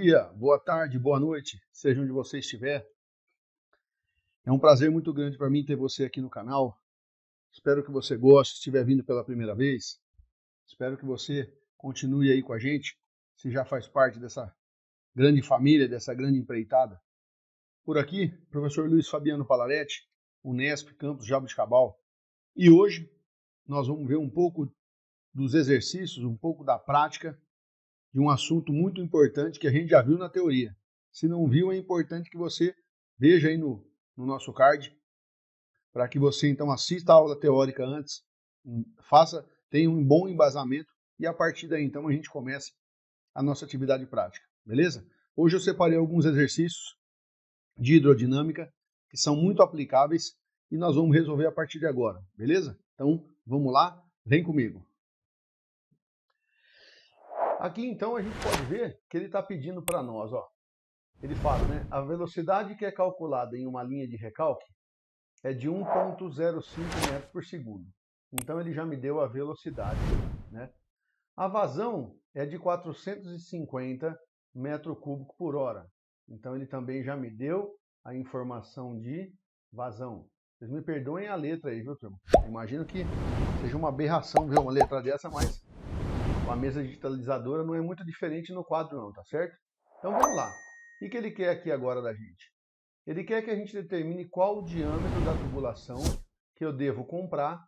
dia, boa tarde, boa noite, seja onde você estiver. É um prazer muito grande para mim ter você aqui no canal. Espero que você goste, se estiver vindo pela primeira vez. Espero que você continue aí com a gente, se já faz parte dessa grande família, dessa grande empreitada. Por aqui, professor Luiz Fabiano Palaretti, Unesp, Campus Jaboticabal. E hoje nós vamos ver um pouco dos exercícios, um pouco da prática de um assunto muito importante que a gente já viu na teoria. Se não viu, é importante que você veja aí no nosso card, para que você então assista a aula teórica antes, tenha um bom embasamento e a partir daí então a gente comece a nossa atividade prática, beleza? Hoje eu separei alguns exercícios de hidrodinâmica que são muito aplicáveis e nós vamos resolver a partir de agora, beleza? Então vamos lá, vem comigo. Aqui então a gente pode ver que ele está pedindo para nós, ó. Ele fala, né? A velocidade que é calculada em uma linha de recalque é de 1,05 metros por segundo. Então ele já me deu a velocidade, né? A vazão é de 450 metros cúbicos por hora. Então ele também já me deu a informação de vazão. Vocês me perdoem a letra aí, viu, turma? Imagino que seja uma aberração ver uma letra dessa, mas a mesa digitalizadora não é muito diferente no quadro não, tá certo? Então vamos lá. O que ele quer aqui agora da gente? Ele quer que a gente determine qual o diâmetro da tubulação que eu devo comprar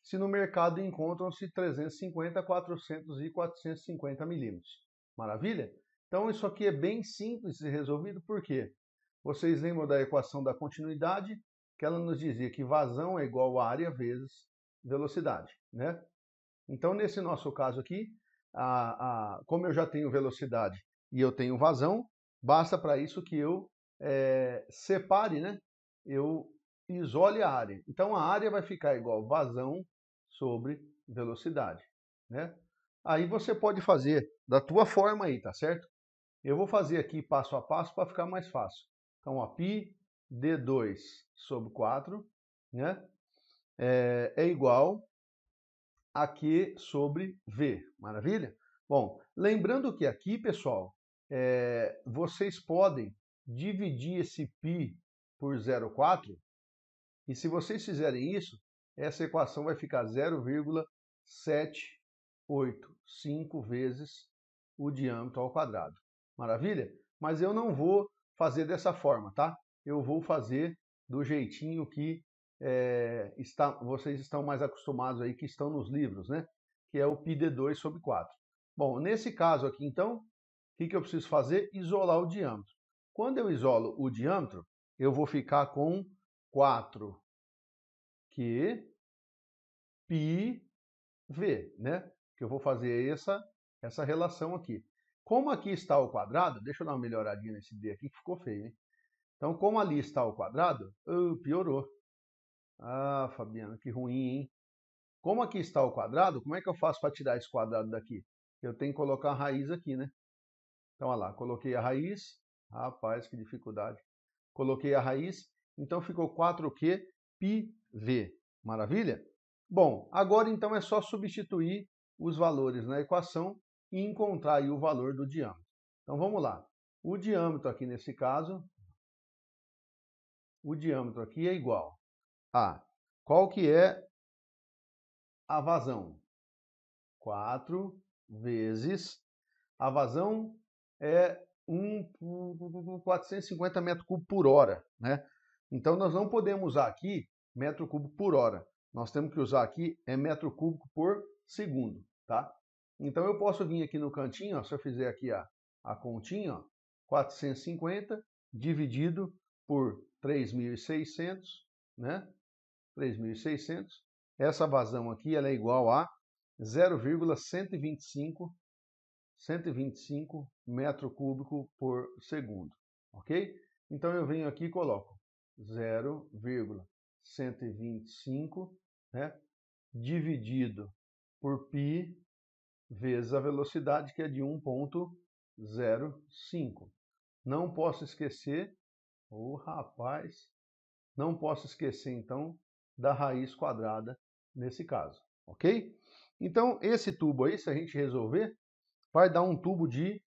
se no mercado encontram-se 350, 400 e 450 milímetros. Maravilha? Então isso aqui é bem simples de ser resolvido, por quê? Vocês lembram da equação da continuidade, que ela nos dizia que vazão é igual a área vezes velocidade, né? Então, nesse nosso caso aqui, como eu já tenho velocidade e eu tenho vazão, basta para isso que eu separe, né? Eu isole a área. Então, a área vai ficar igual vazão sobre velocidade, né? Aí você pode fazer da tua forma aí, tá certo? Eu vou fazer aqui passo a passo para ficar mais fácil. Então, a π d2 sobre 4, né? É igual a Q sobre V. Maravilha? Bom, lembrando que aqui, pessoal, vocês podem dividir esse π por 0,4 e se vocês fizerem isso, essa equação vai ficar 0,785 vezes o diâmetro ao quadrado. Maravilha? Mas eu não vou fazer dessa forma, tá? Eu vou fazer do jeitinho que vocês estão mais acostumados aí, que estão nos livros, né? Que é o πd2 sobre 4. Bom, nesse caso aqui, então, o que eu preciso fazer? Isolar o diâmetro. Quando eu isolo o diâmetro, eu vou ficar com 4 q π v, né? Que eu vou fazer essa relação aqui. Como aqui está ao quadrado, deixa eu dar uma melhoradinha nesse d aqui que ficou feio, hein? Então, como ali está ao quadrado, piorou. Ah, Fabiano, que ruim, hein? Como aqui está o quadrado, como é que eu faço para tirar esse quadrado daqui? Eu tenho que colocar a raiz aqui, né? Então, olha lá, coloquei a raiz. Rapaz, que dificuldade. Coloquei a raiz, então ficou 4q πv. Maravilha? Bom, agora então é só substituir os valores na equação e encontrar aí o valor do diâmetro. Então, vamos lá. O diâmetro aqui nesse caso, o diâmetro aqui é igual a... Qual que é a vazão? 4 vezes... A vazão é 450 metros cúbicos por hora, né? Então, nós não podemos usar aqui metro cúbico por hora. Nós temos que usar aqui metro cúbico por segundo, tá? Então, eu posso vir aqui no cantinho, ó, se eu fizer aqui a continha, ó, 450 dividido por 3.600, né? 3.600. Essa vazão aqui ela é igual a 0,125 metro cúbico por segundo, ok? Então eu venho aqui e coloco 0,125, né, dividido por π vezes a velocidade, que é de 1,05. Não posso esquecer, rapaz, não posso esquecer então da raiz quadrada nesse caso, ok? Então esse tubo aí, se a gente resolver, vai dar um tubo de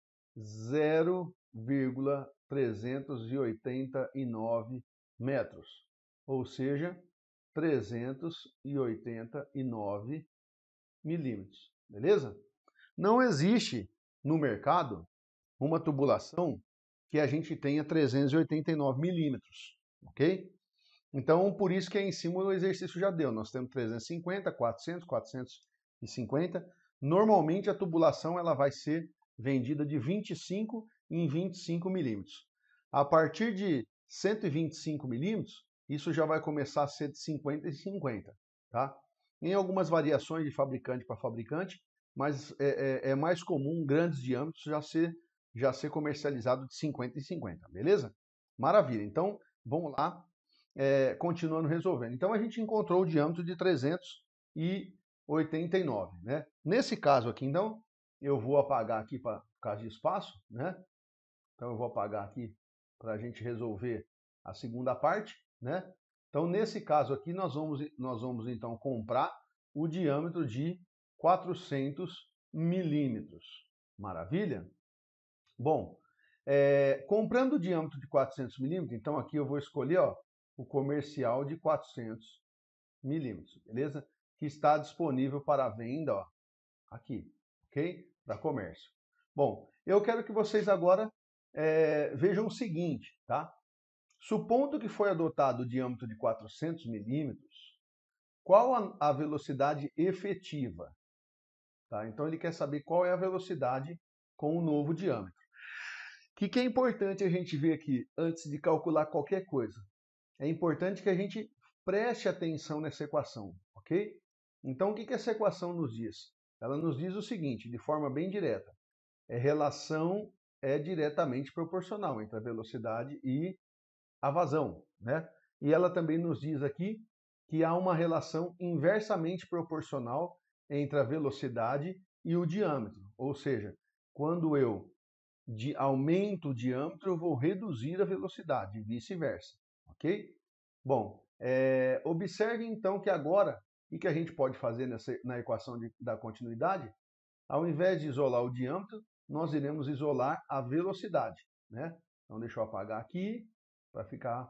0,389 metros, ou seja, 389 milímetros, beleza? Não existe no mercado uma tubulação que a gente tenha 389 milímetros, ok? Então, por isso que aí em cima o exercício já deu. Nós temos 350, 400, 450. Normalmente a tubulação ela vai ser vendida de 25 em 25 milímetros. A partir de 125 milímetros, isso já vai começar a ser de 50 em 50, tá? Em algumas variações de fabricante para fabricante, mas é mais comum grandes diâmetros já ser comercializado de 50 em 50, beleza? Maravilha. Então, vamos lá. Continuando resolvendo. Então, a gente encontrou o diâmetro de 389, né? Nesse caso aqui, então, eu vou apagar aqui por causa de espaço, né? Então, eu vou apagar aqui para a gente resolver a segunda parte, né? Então, nesse caso aqui, nós vamos então comprar o diâmetro de 400 milímetros. Maravilha? Bom, comprando o diâmetro de 400 milímetros, então aqui eu vou escolher, ó, o comercial de 400 milímetros, beleza? Que está disponível para venda, ó, aqui, ok? Para comércio. Bom, eu quero que vocês agora vejam o seguinte, tá? Supondo que foi adotado o diâmetro de 400 milímetros, qual a velocidade efetiva? Tá? Então ele quer saber qual é a velocidade com o novo diâmetro. O que é importante a gente ver aqui antes de calcular qualquer coisa? É importante que a gente preste atenção nessa equação, ok? Então, o que essa equação nos diz? Ela nos diz o seguinte, de forma bem direta. A relação é diretamente proporcional entre a velocidade e a vazão, né? E ela também nos diz aqui que há uma relação inversamente proporcional entre a velocidade e o diâmetro. Ou seja, quando eu aumento o diâmetro, eu vou reduzir a velocidade, e vice-versa. Ok? Bom, observe então que agora, o que a gente pode fazer na equação da continuidade? Ao invés de isolar o diâmetro, nós iremos isolar a velocidade, né? Então deixa eu apagar aqui, para ficar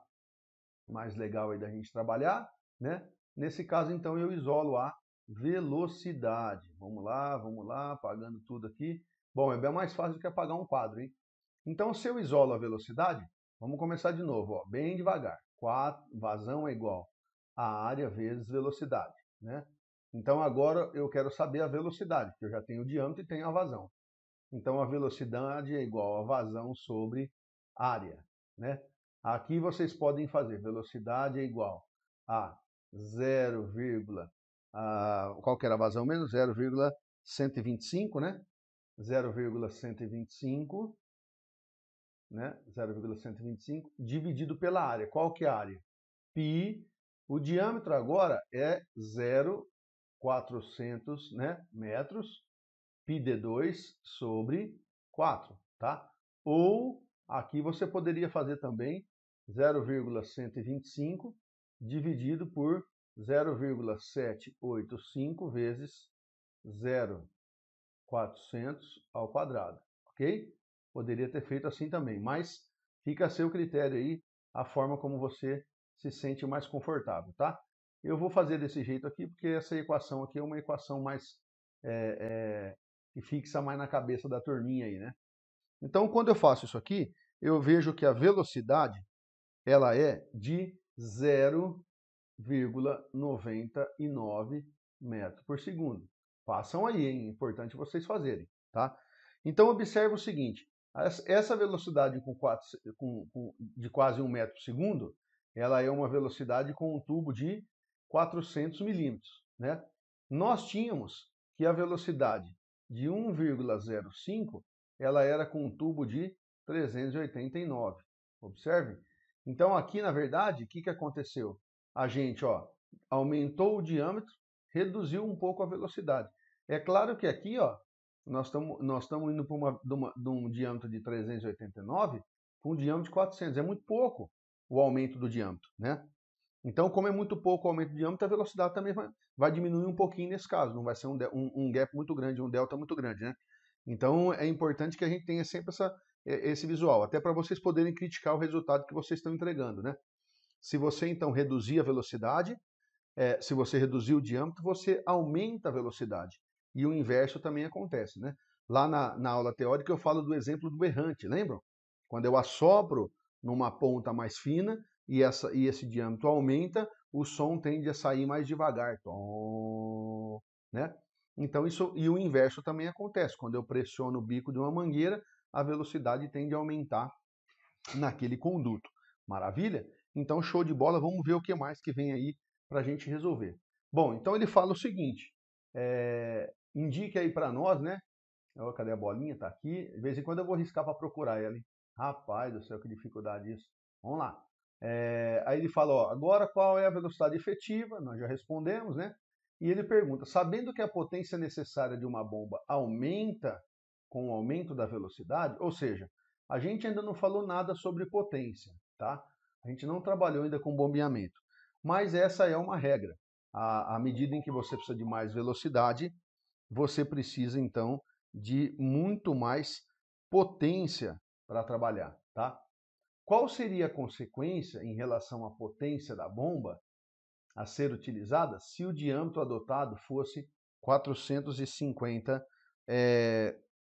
mais legal aí da gente trabalhar, né? Nesse caso, então, eu isolo a velocidade. Vamos lá, apagando tudo aqui. Bom, é bem mais fácil do que apagar um quadro, hein? Então, se eu isolo a velocidade, vamos começar de novo, ó, bem devagar. Vazão é igual a área vezes velocidade, né? Então, agora eu quero saber a velocidade, porque eu já tenho o diâmetro e tenho a vazão. Então, a velocidade é igual a vazão sobre área, né? Aqui vocês podem fazer velocidade é igual a 0, qual que era a vazão menos? 0,125, né? 0,125, né? 0,125 dividido pela área. Qual que é a área? Π. O diâmetro agora é 0,400, né, metros, πd2 sobre 4, tá? Ou aqui você poderia fazer também 0,125 dividido por 0,785 vezes 0,400 ao quadrado, ok? Poderia ter feito assim também, mas fica a seu critério aí a forma como você se sente mais confortável, tá? Eu vou fazer desse jeito aqui porque essa equação aqui é uma equação mais que fixa mais na cabeça da turminha aí, né? Então, quando eu faço isso aqui, eu vejo que a velocidade ela é de 0,99 metros por segundo. Façam aí, hein? É importante vocês fazerem, tá? Então, observe o seguinte, essa velocidade de quase 1 metro por segundo, ela é uma velocidade com um tubo de 400 milímetros, né? Nós tínhamos que a velocidade de 1,05, ela era com um tubo de 389. Observe. Então, aqui, na verdade, o que aconteceu? A gente aumentou o diâmetro, reduziu um pouco a velocidade. É claro que aqui nós estamos indo para de um diâmetro de 389 para um diâmetro de 400. É muito pouco o aumento do diâmetro, né? Então, como é muito pouco o aumento do diâmetro, a velocidade também vai diminuir um pouquinho nesse caso. Não vai ser um gap muito grande, um delta muito grande, né? Então é importante que a gente tenha sempre esse visual, até para vocês poderem criticar o resultado que vocês estão entregando, né? Se você então reduzir a velocidade, se você reduzir o diâmetro, você aumenta a velocidade. E o inverso também acontece, né? Lá na aula teórica eu falo do exemplo do errante, lembram? Quando eu assopro numa ponta mais fina e esse diâmetro aumenta, o som tende a sair mais devagar. Tom, né? Então e o inverso também acontece. Quando eu pressiono o bico de uma mangueira, a velocidade tende a aumentar naquele conduto. Maravilha? Então show de bola, vamos ver o que mais que vem aí para a gente resolver. Bom, então ele fala o seguinte, indique aí para nós, né? Cadê a bolinha? Tá aqui. De vez em quando eu vou riscar para procurar ela, hein? Rapaz do céu, que dificuldade isso. Vamos lá. Aí ele fala, ó, agora qual é a velocidade efetiva? Nós já respondemos, né? E ele pergunta, sabendo que a potência necessária de uma bomba aumenta com o aumento da velocidade, ou seja, a gente ainda não falou nada sobre potência, tá? A gente não trabalhou ainda com bombeamento. Mas essa é uma regra. À medida em que você precisa de mais velocidade, você precisa então de muito mais potência para trabalhar, tá? Qual seria a consequência em relação à potência da bomba a ser utilizada se o diâmetro adotado fosse 450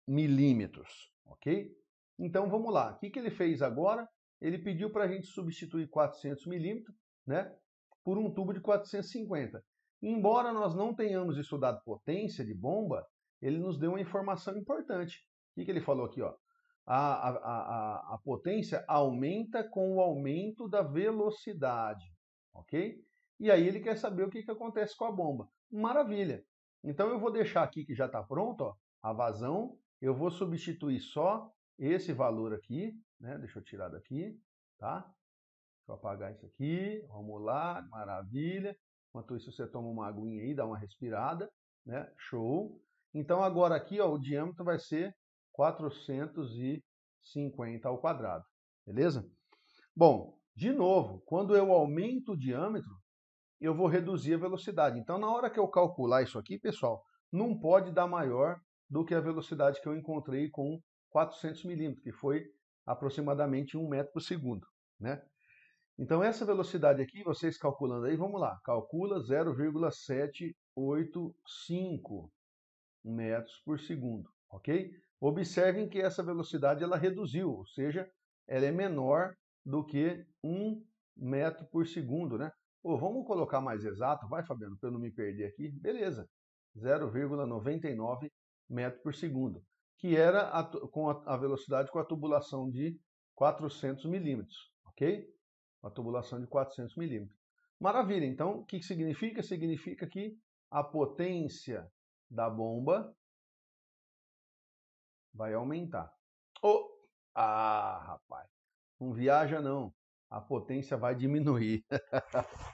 milímetros, ok? Então vamos lá, o que ele fez agora? Ele pediu para a gente substituir 400 milímetros, né, por um tubo de 450. Embora nós não tenhamos estudado potência de bomba, ele nos deu uma informação importante. O que ele falou aqui? Ó? A potência aumenta com o aumento da velocidade, ok? E aí ele quer saber o que acontece com a bomba. Maravilha! Então eu vou deixar aqui que já está pronto, ó, a vazão. Eu vou substituir só esse valor aqui, né? Deixa eu tirar daqui, tá? Deixa eu apagar isso aqui. Vamos lá, maravilha. Enquanto isso você toma uma aguinha aí, dá uma respirada, né? Show! Então agora aqui, ó, o diâmetro vai ser 450 ao quadrado, beleza? Bom, de novo, quando eu aumento o diâmetro, eu vou reduzir a velocidade. Então, na hora que eu calcular isso aqui, pessoal, não pode dar maior do que a velocidade que eu encontrei com 400 milímetros, que foi aproximadamente 1 metro por segundo, né? Então, essa velocidade aqui, vocês calculando aí, vamos lá, calcula 0,785 metros por segundo, ok? Observem que essa velocidade ela reduziu, ou seja, ela é menor do que 1 metro por segundo, né? Pô, vamos colocar mais exato, vai, Fabiano, para eu não me perder aqui. Beleza, 0,99 metros por segundo, que era com a velocidade com a tubulação de 400 milímetros, ok? Uma tubulação de 400 milímetros. Maravilha, então o que significa? Significa que a potência da bomba vai aumentar. Rapaz, não viaja não, a potência vai diminuir.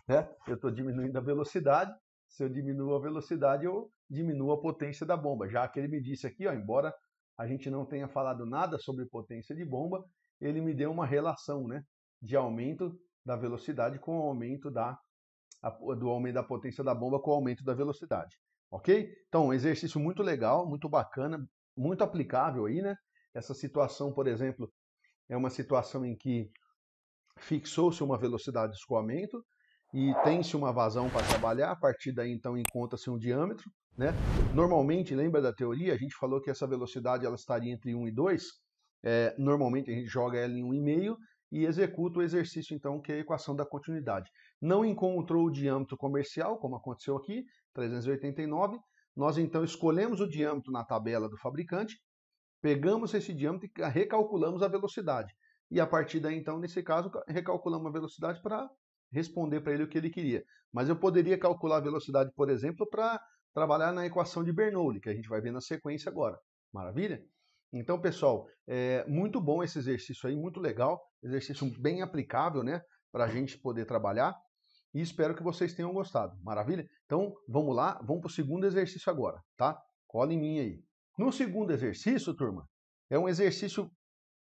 Né? Eu estou diminuindo a velocidade, se eu diminuo a velocidade, eu diminuo a potência da bomba. Já que ele me disse aqui, ó, embora a gente não tenha falado nada sobre potência de bomba, ele me deu uma relação, né, de aumento da velocidade com o aumento do aumento da potência da bomba com o aumento da velocidade. Ok? Então, um exercício muito legal, muito bacana, muito aplicável aí, né? Essa situação, por exemplo, é uma situação em que fixou-se uma velocidade de escoamento e tem-se uma vazão para trabalhar, a partir daí então encontra-se um diâmetro, né? Normalmente, lembra da teoria, a gente falou que essa velocidade ela estaria entre 1 e 2, normalmente a gente joga ela em 1,5 e executa o exercício então que é a equação da continuidade. Não encontrou o diâmetro comercial, como aconteceu aqui, 389, nós então escolhemos o diâmetro na tabela do fabricante, pegamos esse diâmetro e recalculamos a velocidade. E a partir daí, então, nesse caso, recalculamos a velocidade para responder para ele o que ele queria. Mas eu poderia calcular a velocidade, por exemplo, para trabalhar na equação de Bernoulli, que a gente vai ver na sequência agora. Maravilha? Então, pessoal, muito bom esse exercício aí, muito legal. Exercício bem aplicável, né, para a gente poder trabalhar. E espero que vocês tenham gostado. Maravilha? Então, vamos lá, vamos para o segundo exercício agora, tá? Cola em mim aí. No segundo exercício, turma, é um exercício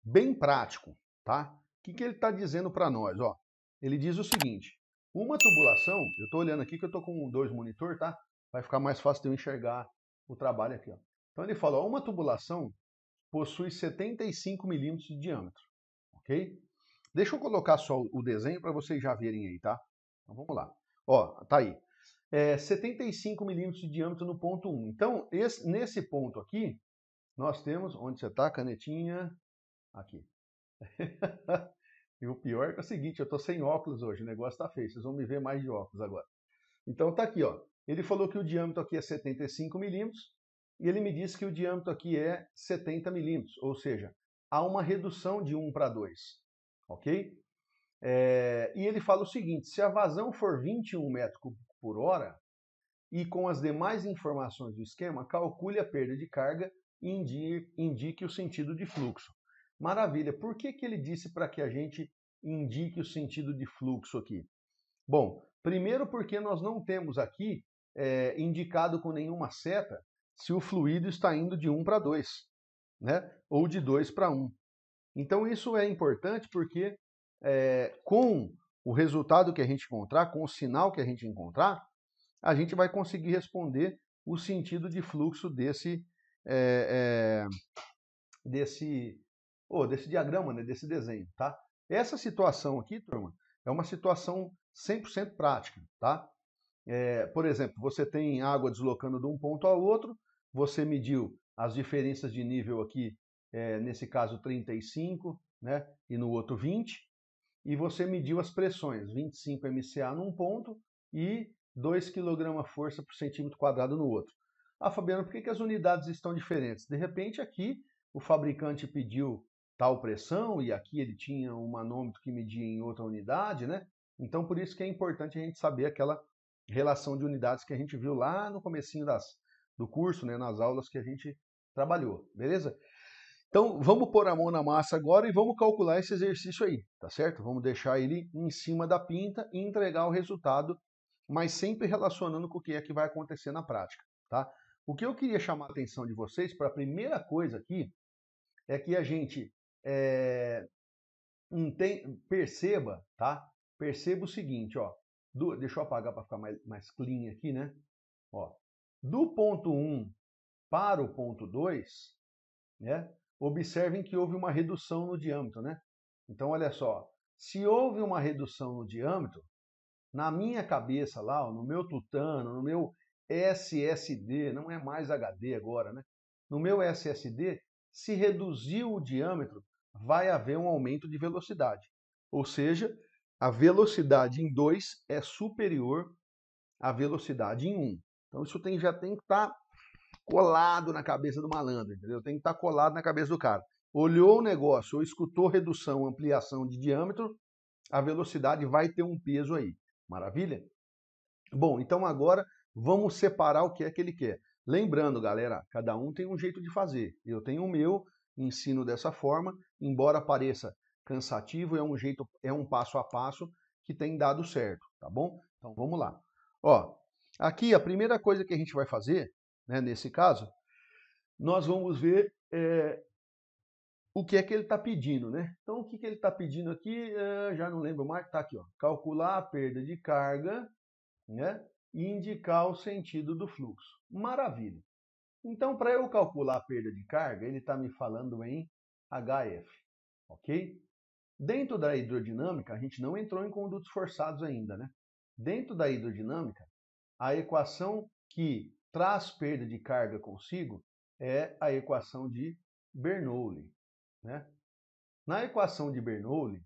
bem prático, tá? O que ele está dizendo para nós? Ó, ele diz o seguinte, uma tubulação, eu estou olhando aqui que eu estou com 2 monitores, tá? Vai ficar mais fácil de eu enxergar o trabalho aqui, ó. Então ele fala, ó, uma tubulação possui 75 milímetros de diâmetro, ok? Deixa eu colocar só o desenho para vocês já verem aí, tá? Então vamos lá. Ó, tá aí. 75 milímetros de diâmetro no ponto 1. Então, nesse ponto aqui, nós temos, onde você está, canetinha? Aqui. E o pior é, que é o seguinte, eu estou sem óculos hoje, o negócio está feio, vocês vão me ver mais de óculos agora. Então tá aqui, ó. Ele falou que o diâmetro aqui é 75 milímetros e ele me disse que o diâmetro aqui é 70 milímetros, ou seja, há uma redução de 1 para 2, ok? E ele fala o seguinte, se a vazão for 21 metros cúbicos por hora e com as demais informações do esquema, calcule a perda de carga e indique o sentido de fluxo. Maravilha, por que ele disse para que a gente indique o sentido de fluxo aqui? Bom, primeiro porque nós não temos aqui indicado com nenhuma seta se o fluido está indo de 1 para 2, né? Ou de 2 para 1. Então isso é importante porque com o resultado que a gente encontrar, com o sinal que a gente encontrar, a gente vai conseguir responder o sentido de fluxo desse diagrama, né, desse desenho, tá? Essa situação aqui, turma, é uma situação 100% prática, tá? Por exemplo, você tem água deslocando de um ponto ao outro, você mediu as diferenças de nível aqui, nesse caso 35, né, e no outro 20, e você mediu as pressões, 25 MCA num ponto e 2 kg força por centímetro quadrado no outro. Ah, Fabiano, por que as unidades estão diferentes? De repente aqui o fabricante pediu tal pressão e aqui ele tinha um manômetro que media em outra unidade, né? Então por isso que é importante a gente saber aquela relação de unidades que a gente viu lá no comecinho do curso, né, nas aulas que a gente trabalhou, beleza? Então vamos pôr a mão na massa agora e vamos calcular esse exercício aí, tá certo? Vamos deixar ele em cima da pinta e entregar o resultado, mas sempre relacionando com o que é que vai acontecer na prática, tá? O que eu queria chamar a atenção de vocês para a primeira coisa aqui é que a gente perceba, tá? Perceba o seguinte, ó. Deixa eu apagar para ficar mais clean aqui, né? Ó, do ponto 1 para o ponto 2, né? Observem que houve uma redução no diâmetro, né? Então, olha só, se houve uma redução no diâmetro, na minha cabeça lá, ó, no meu tutano, no meu SSD, não é mais HD agora, né? No meu SSD, se reduziu o diâmetro, vai haver um aumento de velocidade. Ou seja, a velocidade em 2 é superior à velocidade em 1. Então isso já tem que estar colado na cabeça do malandro, entendeu? Tem que estar colado na cabeça do cara. Olhou o negócio ou escutou redução, ampliação de diâmetro, a velocidade vai ter um peso aí. Maravilha? Bom, então agora vamos separar o que é que ele quer. Lembrando, galera, cada um tem um jeito de fazer. Eu tenho o meu, ensino dessa forma, embora pareça cansativo, é um passo a passo que tem dado certo, tá bom? Então vamos lá. Ó, aqui a primeira coisa que a gente vai fazer, né, nesse caso, nós vamos ver o que é que ele está pedindo, né? Então o que ele está pedindo aqui, já não lembro mais, tá aqui, ó. Calcular a perda de carga, né? E indicar o sentido do fluxo. Maravilha. Então, para eu calcular a perda de carga, ele está me falando em HF, ok? Dentro da hidrodinâmica, a gente não entrou em condutos forçados ainda, né? Dentro da hidrodinâmica, a equação que traz perda de carga consigo é a equação de Bernoulli, né? Na equação de Bernoulli,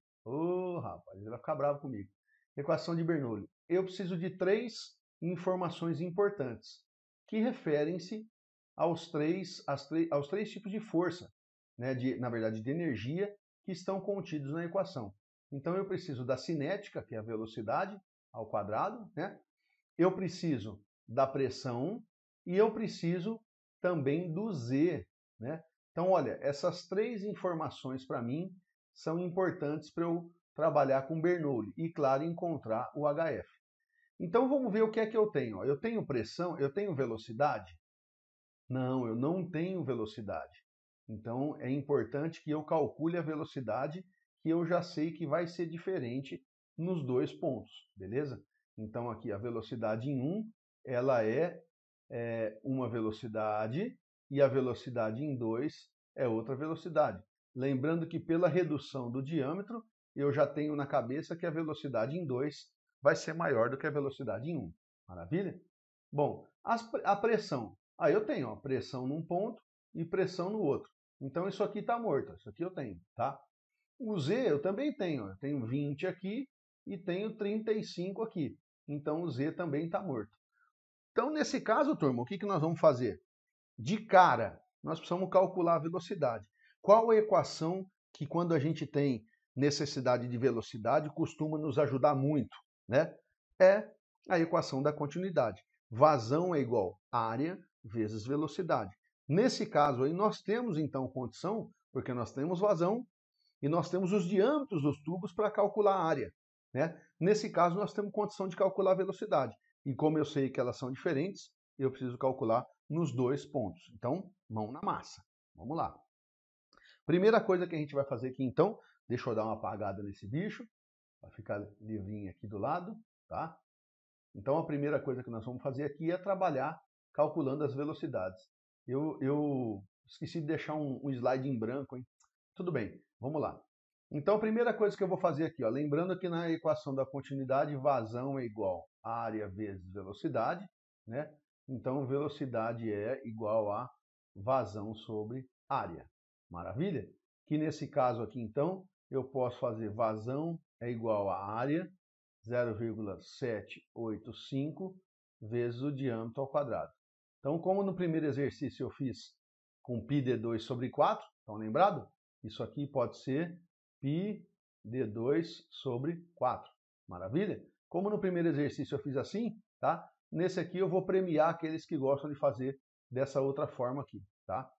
rapaz, ele vai ficar bravo comigo. Equação de Bernoulli, eu preciso de 3 informações importantes que referem-se aos três tipos de força, né, na verdade, de energia que estão contidos na equação. Então eu preciso da cinética, que é a velocidade ao quadrado, né? Eu preciso da pressão e eu preciso também do Z, né? Então, olha, essas 3 informações para mim são importantes para eu trabalhar com Bernoulli e, claro, encontrar o HF. Então, vamos ver o que é que eu tenho. Eu tenho pressão, eu tenho velocidade? Não, eu não tenho velocidade. Então, é importante que eu calcule a velocidade, que eu já sei que vai ser diferente nos 2 pontos, beleza? Então, aqui a velocidade em 1, ela é uma velocidade e a velocidade em 2 é outra velocidade. Lembrando que pela redução do diâmetro, eu já tenho na cabeça que a velocidade em 2 vai ser maior do que a velocidade em 1. Maravilha? Bom, a pressão. Eu tenho pressão num ponto e pressão no outro. Então isso aqui está morto, isso aqui eu tenho, tá? O Z eu também tenho, eu tenho 20 aqui e tenho 35 aqui. Então o Z também está morto. Então nesse caso, turma, o que nós vamos fazer? De cara, nós precisamos calcular a velocidade. Qual a equação que quando a gente tem necessidade de velocidade costuma nos ajudar muito, né? É a equação da continuidade. Vazão é igual a área vezes velocidade. Nesse caso aí, nós temos então condição, porque nós temos vazão e nós temos os diâmetros dos tubos para calcular a área, né? Nesse caso, nós temos condição de calcular a velocidade. E como eu sei que elas são diferentes, eu preciso calcular nos dois pontos. Então, mão na massa. Vamos lá. Primeira coisa que a gente vai fazer aqui, então, deixa eu dar uma apagada nesse bicho, para ficar livrinho aqui do lado, tá? Então, a primeira coisa que nós vamos fazer aqui é trabalhar calculando as velocidades. Eu esqueci de deixar um slide em branco, hein? Tudo bem, vamos lá. Então, a primeira coisa que eu vou fazer aqui, ó, lembrando que na equação da continuidade, vazão é igual a área vezes velocidade, né? Então, velocidade é igual a vazão sobre área. Maravilha? Que nesse caso aqui, então, eu posso fazer vazão é igual a área 0,785 vezes o diâmetro ao quadrado. Então, como no primeiro exercício eu fiz com πd2 sobre 4, estão lembrados? Isso aqui pode ser πd2 sobre 4. Maravilha? Como no primeiro exercício eu fiz assim, tá? Nesse aqui eu vou premiar aqueles que gostam de fazer dessa outra forma aqui, tá?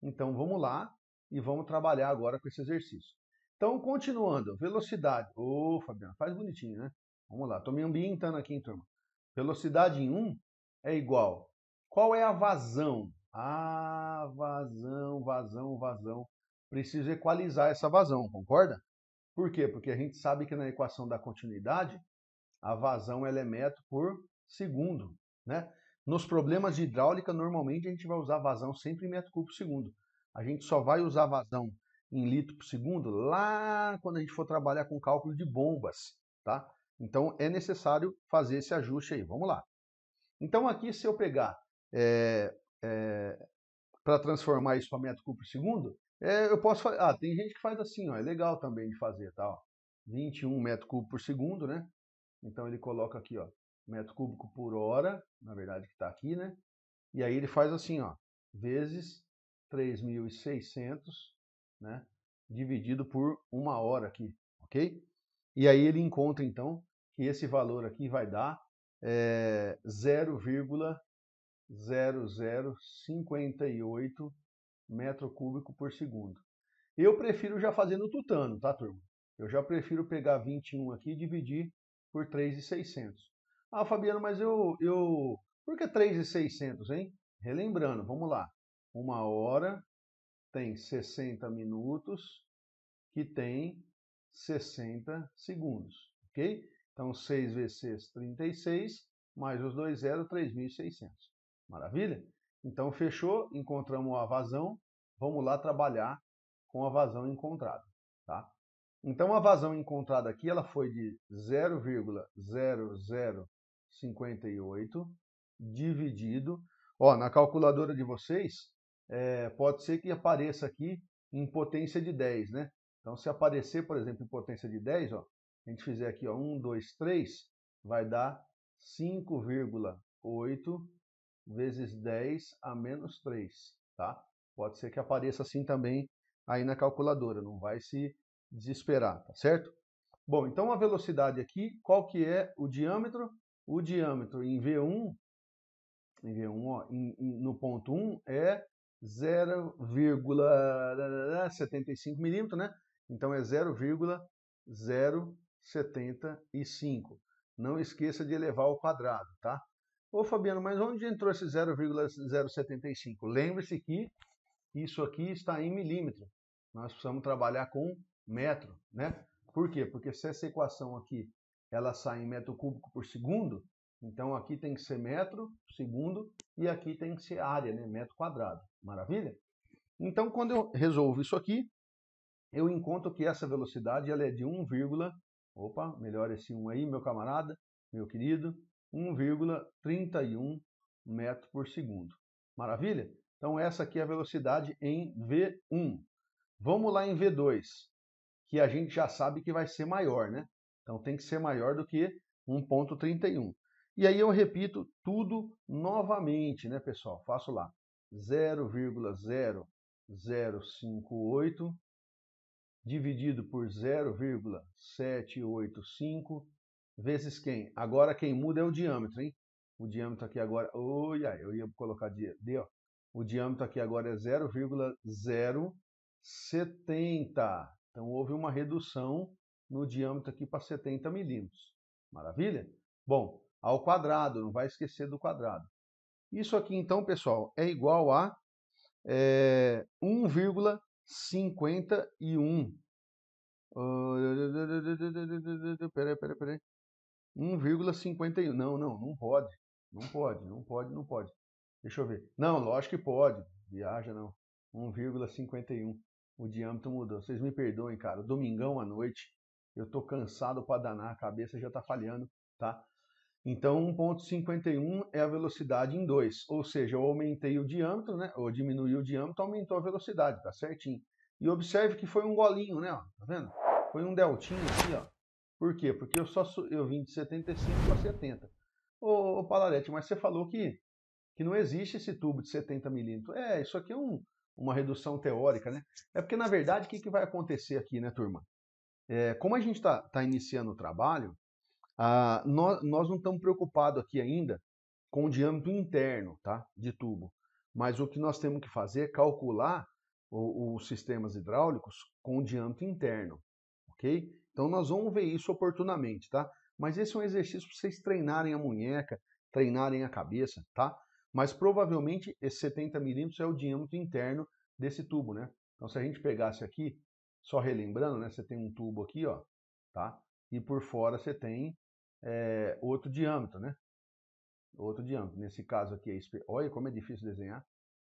Então vamos lá e vamos trabalhar agora com esse exercício. Então, continuando, velocidade. Ô, Fabiano, faz bonitinho, né? Vamos lá, estou me ambientando aqui, turma. Velocidade em 1 é igual. Qual é a vazão? Vazão. Preciso equalizar essa vazão, concorda? Por quê? Porque a gente sabe que na equação da continuidade, a vazão ela é metro por segundo, né? Nos problemas de hidráulica, normalmente a gente vai usar vazão sempre em metro cúbico por segundo. A gente só vai usar vazão em litro por segundo lá quando a gente for trabalhar com cálculo de bombas, tá? Então é necessário fazer esse ajuste aí. Vamos lá. Então aqui, se eu pegar para transformar isso para metro cúbico por segundo, eu posso fazer. Tem gente que faz assim, ó, é legal também de fazer, tá? Ó, 21 metro cúbico por segundo, né? Então ele coloca aqui, ó, metro cúbico por hora, na verdade que está aqui, né? E aí ele faz assim, ó, vezes 3.600, né? Dividido por uma hora aqui, ok? E aí ele encontra então que esse valor aqui vai dar 0,0058 metro cúbico por segundo. Eu prefiro já fazer no tutano, tá, turma? Eu já prefiro pegar 21 aqui e dividir por 3.600. Fabiano, mas por que 3.600, hein? Relembrando, vamos lá. Uma hora tem 60 minutos, que tem 60 segundos, ok? Então, 6 vezes 6, 36, mais os 2 zeros, 3.600. Maravilha? Então, fechou, encontramos a vazão, vamos lá trabalhar com a vazão encontrada, tá? Então, a vazão encontrada aqui, ela foi de 0,0058 dividido, na calculadora de vocês, pode ser que apareça aqui em potência de 10, né? Então, se aparecer, por exemplo, em potência de 10, a gente fizer aqui, 1, 2, 3, vai dar 5,8 vezes 10 a menos 3, tá? Pode ser que apareça assim também aí na calculadora, não vai se desesperar, tá certo? Bom, então a velocidade aqui, qual que é o diâmetro? O diâmetro em V1, no ponto 1 é 0,75 milímetros, né? Então é 0,075. Não esqueça de elevar ao quadrado, tá? Ô Fabiano, mas onde entrou esse 0,075? Lembre-se que isso aqui está em milímetro. Nós precisamos trabalhar com metro, né? Por quê? Porque se essa equação aqui ela sai em metro cúbico por segundo, Então aqui tem que ser metro segundo e aqui tem que ser área, né? Metro quadrado. Maravilha? Então quando eu resolvo isso aqui, eu encontro que essa velocidade ela é de 1, opa, melhora esse 1 aí, meu camarada, meu querido, 1,31 metro por segundo. Maravilha? Então essa aqui é a velocidade em V1. Vamos lá em V2, que a gente já sabe que vai ser maior, né? Então tem que ser maior do que 1,31. E aí eu repito tudo novamente, né, pessoal? Faço lá 0,0058 dividido por 0,785 vezes quem? Agora quem muda é o diâmetro, hein? O diâmetro aqui agora, olha, eu ia colocar D, ó. O diâmetro aqui agora é 0,070. Então houve uma redução no diâmetro aqui para 70 milímetros. Maravilha? Bom, ao quadrado, não vai esquecer do quadrado. Isso aqui então, pessoal, é igual a 1,51. Peraí. 1,51. Não pode. Não pode. Deixa eu ver. Não, lógico que pode. Viaja não. 1,51. O diâmetro mudou. Vocês me perdoem, cara. Domingão à noite. Eu tô cansado para danar, a cabeça já tá falhando, tá? Então 1,51 é a velocidade em 2. Ou seja, eu aumentei o diâmetro, né? Ou diminui o diâmetro, aumentou a velocidade, tá certinho. E observe que foi um golinho, né? Ó, tá vendo? Foi um deltinho aqui, ó. Por quê? Porque eu vim de 75 para 70. Ô Palarete, mas você falou que não existe esse tubo de 70 milímetros. Isso aqui é uma redução teórica, né? É porque, na verdade, o que vai acontecer aqui, né, turma? Como a gente tá iniciando o trabalho, nós não estamos preocupados aqui ainda com o diâmetro interno, tá, de tubo. Mas o que nós temos que fazer é calcular os sistemas hidráulicos com o diâmetro interno, ok? Então nós vamos ver isso oportunamente, tá? Mas esse é um exercício para vocês treinarem a munheca, treinarem a cabeça, tá? Mas provavelmente esse 70 milímetros é o diâmetro interno desse tubo, né? Então se a gente pegasse aqui, só relembrando, né? Você tem um tubo aqui, ó, tá? E por fora você tem outro diâmetro, né? Outro diâmetro. Nesse caso aqui, olha como é difícil desenhar.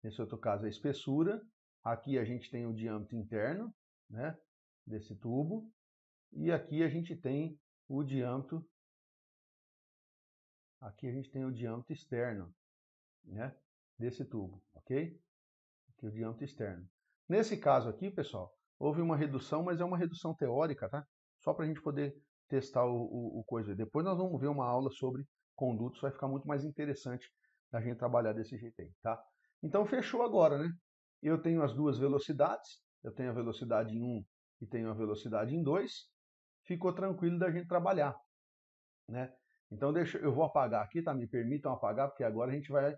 Nesse outro caso, a espessura. Aqui a gente tem o diâmetro interno, né? Desse tubo. E aqui a gente tem o diâmetro. Aqui a gente tem o diâmetro externo, né? Desse tubo, ok? Aqui o diâmetro externo. Nesse caso aqui, pessoal, houve uma redução, mas é uma redução teórica, tá? Só para a gente poder testar o coisa. Depois nós vamos ver uma aula sobre condutos, vai ficar muito mais interessante a gente trabalhar desse jeito aí, tá? Então fechou agora, né? Eu tenho as duas velocidades, eu tenho a velocidade em 1 e tenho a velocidade em 2, ficou tranquilo da gente trabalhar, né? Então eu vou apagar aqui, tá? Me permitam apagar, porque agora a gente vai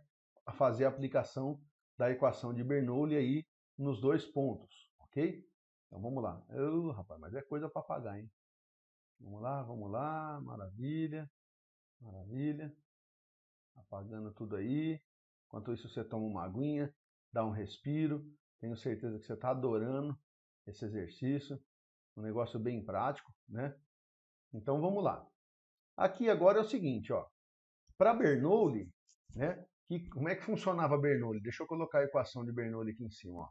fazer a aplicação da equação de Bernoulli aí nos dois pontos, ok? Então vamos lá. Rapaz, mas é coisa para apagar, hein? Vamos lá, maravilha, maravilha. Apagando tudo aí. Enquanto isso você toma uma aguinha, dá um respiro. Tenho certeza que você está adorando esse exercício. Um negócio bem prático, né? Então vamos lá. Aqui agora é o seguinte, ó. Para Bernoulli, né? Como é que funcionava Bernoulli? Deixa eu colocar a equação de Bernoulli aqui em cima, ó.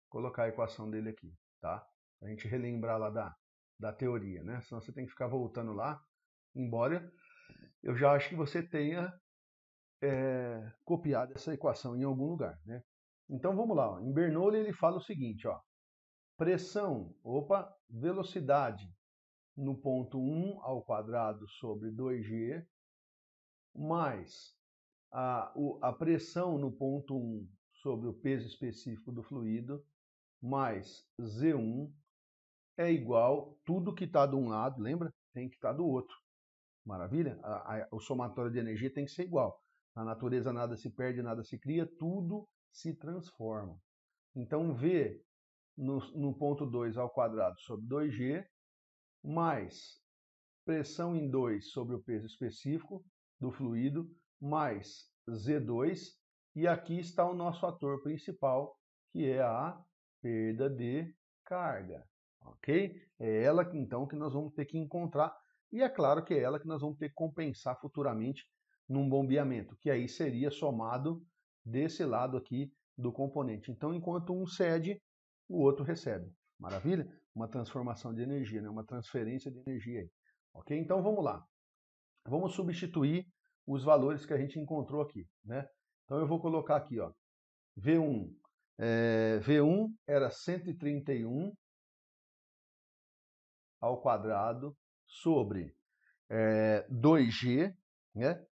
Colocar a equação dele aqui, tá? A gente relembrar lá da teoria, né? Senão você tem que ficar voltando lá, embora eu já acho que você tenha copiado essa equação em algum lugar, né? Então vamos lá, ó. Em Bernoulli ele fala o seguinte, ó. Pressão, velocidade no ponto 1 ao quadrado sobre 2G, mais a pressão no ponto 1 sobre o peso específico do fluido, mais Z1 é igual, tudo que está de um lado, lembra? Tem que estar do outro. Maravilha? O somatório de energia tem que ser igual. Na natureza nada se perde, nada se cria, tudo se transforma. Então V no ponto 2 ao quadrado sobre 2G, mais pressão em 2 sobre o peso específico do fluido, mais Z2, e aqui está o nosso ator principal, que é a perda de carga, ok? É ela então que nós vamos ter que encontrar E é claro que é ela que nós vamos ter que compensar futuramente num bombeamento, que aí seria somado desse lado aqui do componente. Então, enquanto um cede, o outro recebe. Maravilha? Uma transformação de energia, né? Uma transferência de energia aí. Ok? Então, vamos lá. Vamos substituir os valores que a gente encontrou aqui, né? Então, eu vou colocar aqui, ó, V1. V1 era 131 ao quadrado sobre 2G, né?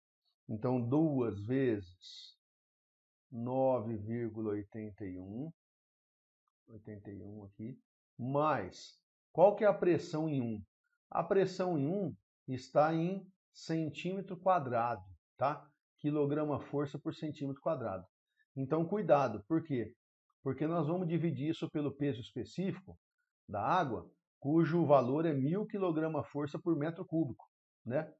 Então, 2 vezes 9,81, 81 aqui, mais, qual que é a pressão em 1? A pressão em 1 está em centímetro quadrado, tá? Quilograma-força por centímetro quadrado. Então, cuidado, por quê? Porque nós vamos dividir isso pelo peso específico da água, cujo valor é 1.000 kg-força por metro cúbico, né?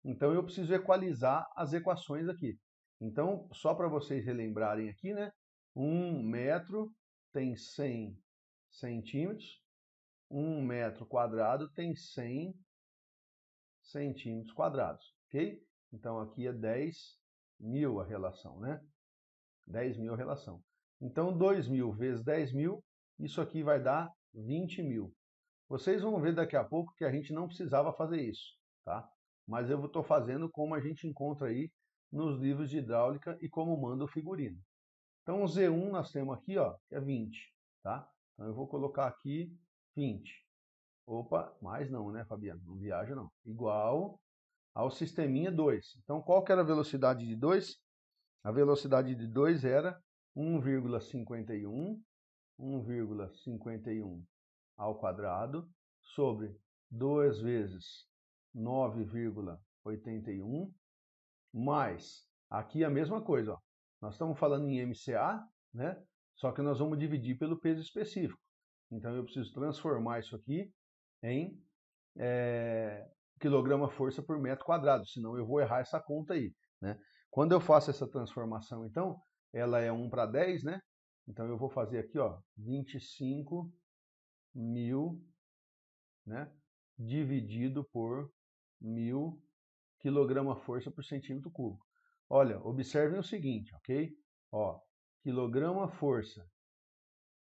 Então, eu preciso equalizar as equações aqui. Então, só para vocês relembrarem aqui, né? 1 metro tem 100 centímetros, 1 metro quadrado tem 100 centímetros quadrados, ok? Então, aqui é 10.000 a relação, né? 10.000 a relação. Então, 2.000 vezes 10.000, isso aqui vai dar 20.000. Vocês vão ver daqui a pouco que a gente não precisava fazer isso, tá? Mas eu estou fazendo como a gente encontra aí nos livros de hidráulica e como manda o figurino. Então, o Z1 nós temos aqui, ó, que é 20, tá? Então, eu vou colocar aqui 20. Opa, mais não, né, Fabiano? Não viaja, não. Igual ao sisteminha 2. Então, qual que era a velocidade de 2? A velocidade de 2 era 1,51 ao quadrado sobre 2 vezes 9,81 mais, aqui a mesma coisa, ó. Nós estamos falando em MCA, né? Só que nós vamos dividir pelo peso específico. Então eu preciso transformar isso aqui em quilograma-força por metro quadrado, senão eu vou errar essa conta aí, né? Quando eu faço essa transformação, então, ela é 1 para 10, né? Então eu vou fazer aqui, ó, 25.000, né? Dividido por 1.000 quilograma-força por centímetro cúbico. Olha, observem o seguinte, ok? Ó, quilograma-força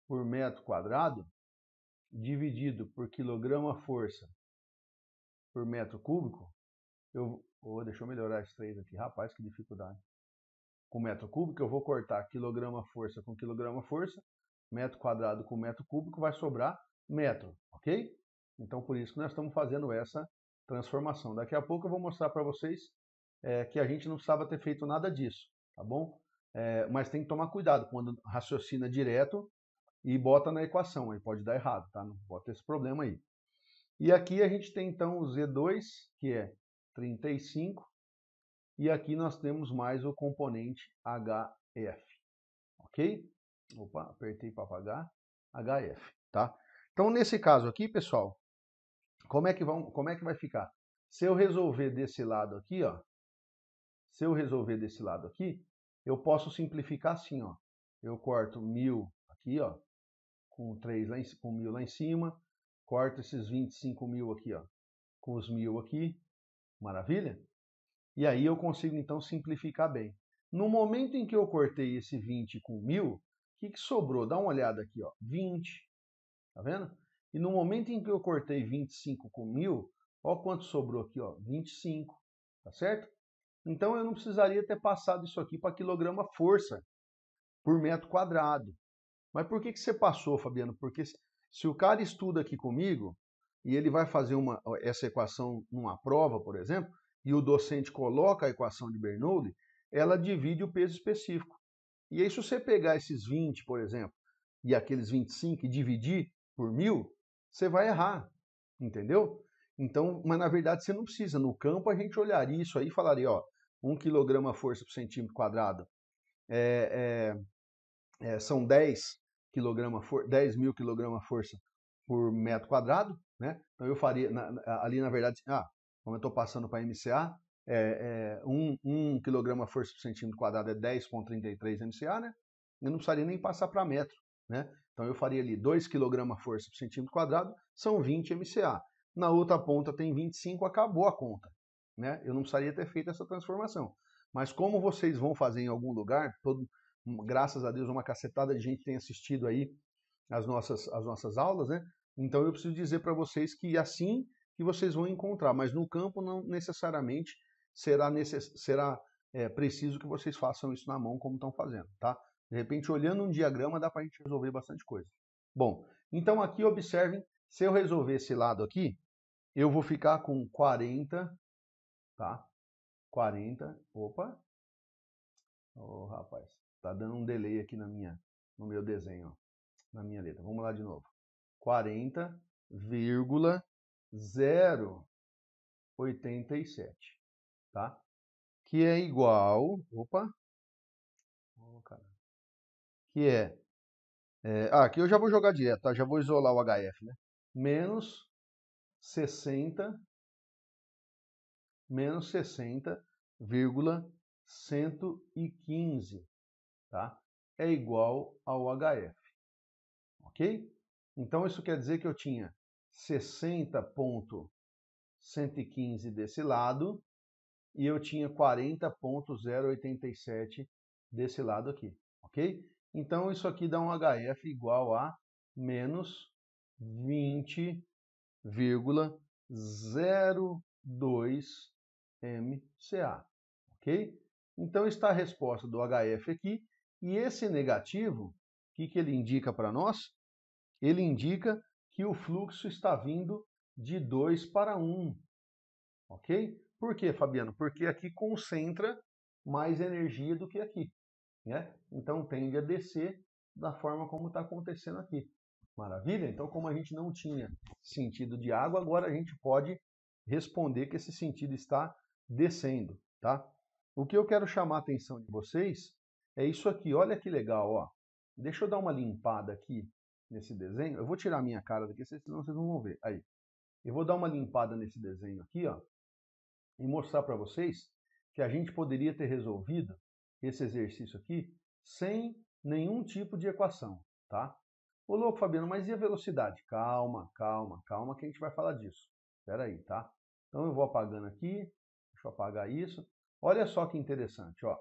por metro quadrado dividido por quilograma-força por metro cúbico, deixa eu melhorar esse 3 aqui, rapaz, que dificuldade. Com metro cúbico, eu vou cortar quilograma-força com quilograma-força, metro quadrado com metro cúbico, vai sobrar metro, ok? Então, por isso que nós estamos fazendo essa transformação. Daqui a pouco eu vou mostrar para vocês que a gente não precisava ter feito nada disso, tá bom? Mas tem que tomar cuidado quando raciocina direto e bota na equação, aí pode dar errado, tá? Não pode ter esse problema aí. E aqui a gente tem então o Z2, que é 35, e aqui nós temos mais o componente HF, ok? Opa, apertei para apagar, HF, tá? Então nesse caso aqui, pessoal, como é que vai ficar? Se eu resolver desse lado aqui, ó, eu posso simplificar assim, ó. Eu corto 1.000 aqui, ó, com 3 lá com 1.000 lá em cima, corto esses 25.000 aqui, ó, com os 1.000 aqui, maravilha? E aí eu consigo então simplificar bem. No momento em que eu cortei esse 20 com 1.000, o que sobrou? Dá uma olhada aqui, ó, 20, tá vendo? E no momento em que eu cortei 25 com 1.000, ó quanto sobrou aqui, ó, 25, tá certo? Então eu não precisaria ter passado isso aqui para quilograma-força por metro quadrado. Mas por que você passou, Fabiano? Porque se o cara estuda aqui comigo e ele vai fazer essa equação numa prova, por exemplo, e o docente coloca a equação de Bernoulli, ela divide o peso específico. E aí se você pegar esses 20, por exemplo, e aqueles 25 e dividir por 1.000, você vai errar, entendeu? Então, mas na verdade você não precisa. No campo a gente olharia isso aí e falaria, ó, 1 quilograma-força por centímetro quadrado são 10.000 quilograma-força por metro quadrado, né? Então eu faria, ali na verdade, como eu estou passando para MCA, 1 quilograma-força por centímetro quadrado é 10,33 MCA, né? Eu não precisaria nem passar para metro, né? Então eu faria ali 2 quilograma-força por centímetro quadrado, são 20 MCA. na outra ponta tem 25, acabou a conta, né? Eu não precisaria ter feito essa transformação. Mas como vocês vão fazer em algum lugar, graças a Deus uma cacetada de gente tem assistido aí as nossas aulas, né? Então eu preciso dizer para vocês que assim que vocês vão encontrar, mas no campo não necessariamente será preciso que vocês façam isso na mão como estão fazendo, tá? De repente, olhando um diagrama, dá para a gente resolver bastante coisa. Bom, então aqui observem, se eu resolver esse lado aqui, eu vou ficar com 40, tá? 40, opa. Ô, rapaz, tá dando um delay aqui no meu desenho, ó, na minha letra. Vamos lá de novo. 40,087, tá? Que é igual, opa, que aqui eu já vou jogar direto, tá? Já vou isolar o HF, né? Menos 60,115, tá? É igual ao HF, ok? Então isso quer dizer que eu tinha 60,115 desse lado e eu tinha 40,087 desse lado aqui, ok? Então isso aqui dá um HF igual a menos 20,02 MCA, ok? Então está a resposta do HF aqui, e esse negativo, o que ele indica para nós? Ele indica que o fluxo está vindo de 2 para 1, ok? Por quê, Fabiano? Porque aqui concentra mais energia do que aqui, né? Então tende a descer da forma como está acontecendo aqui. Maravilha? Então, como a gente não tinha sentido de água, agora a gente pode responder que esse sentido está descendo, tá? O que eu quero chamar a atenção de vocês é isso aqui. Olha que legal, ó. Deixa eu dar uma limpada aqui nesse desenho. Eu vou tirar minha cara daqui, senão vocês não vão ver. Aí. Eu vou dar uma limpada nesse desenho aqui, ó, e mostrar para vocês que a gente poderia ter resolvido esse exercício aqui sem nenhum tipo de equação, tá? Ô louco, Fabiano, mas e a velocidade? Calma, calma, calma que a gente vai falar disso. Espera aí, tá? Então eu vou apagando aqui, deixa eu apagar isso. Olha só que interessante, ó.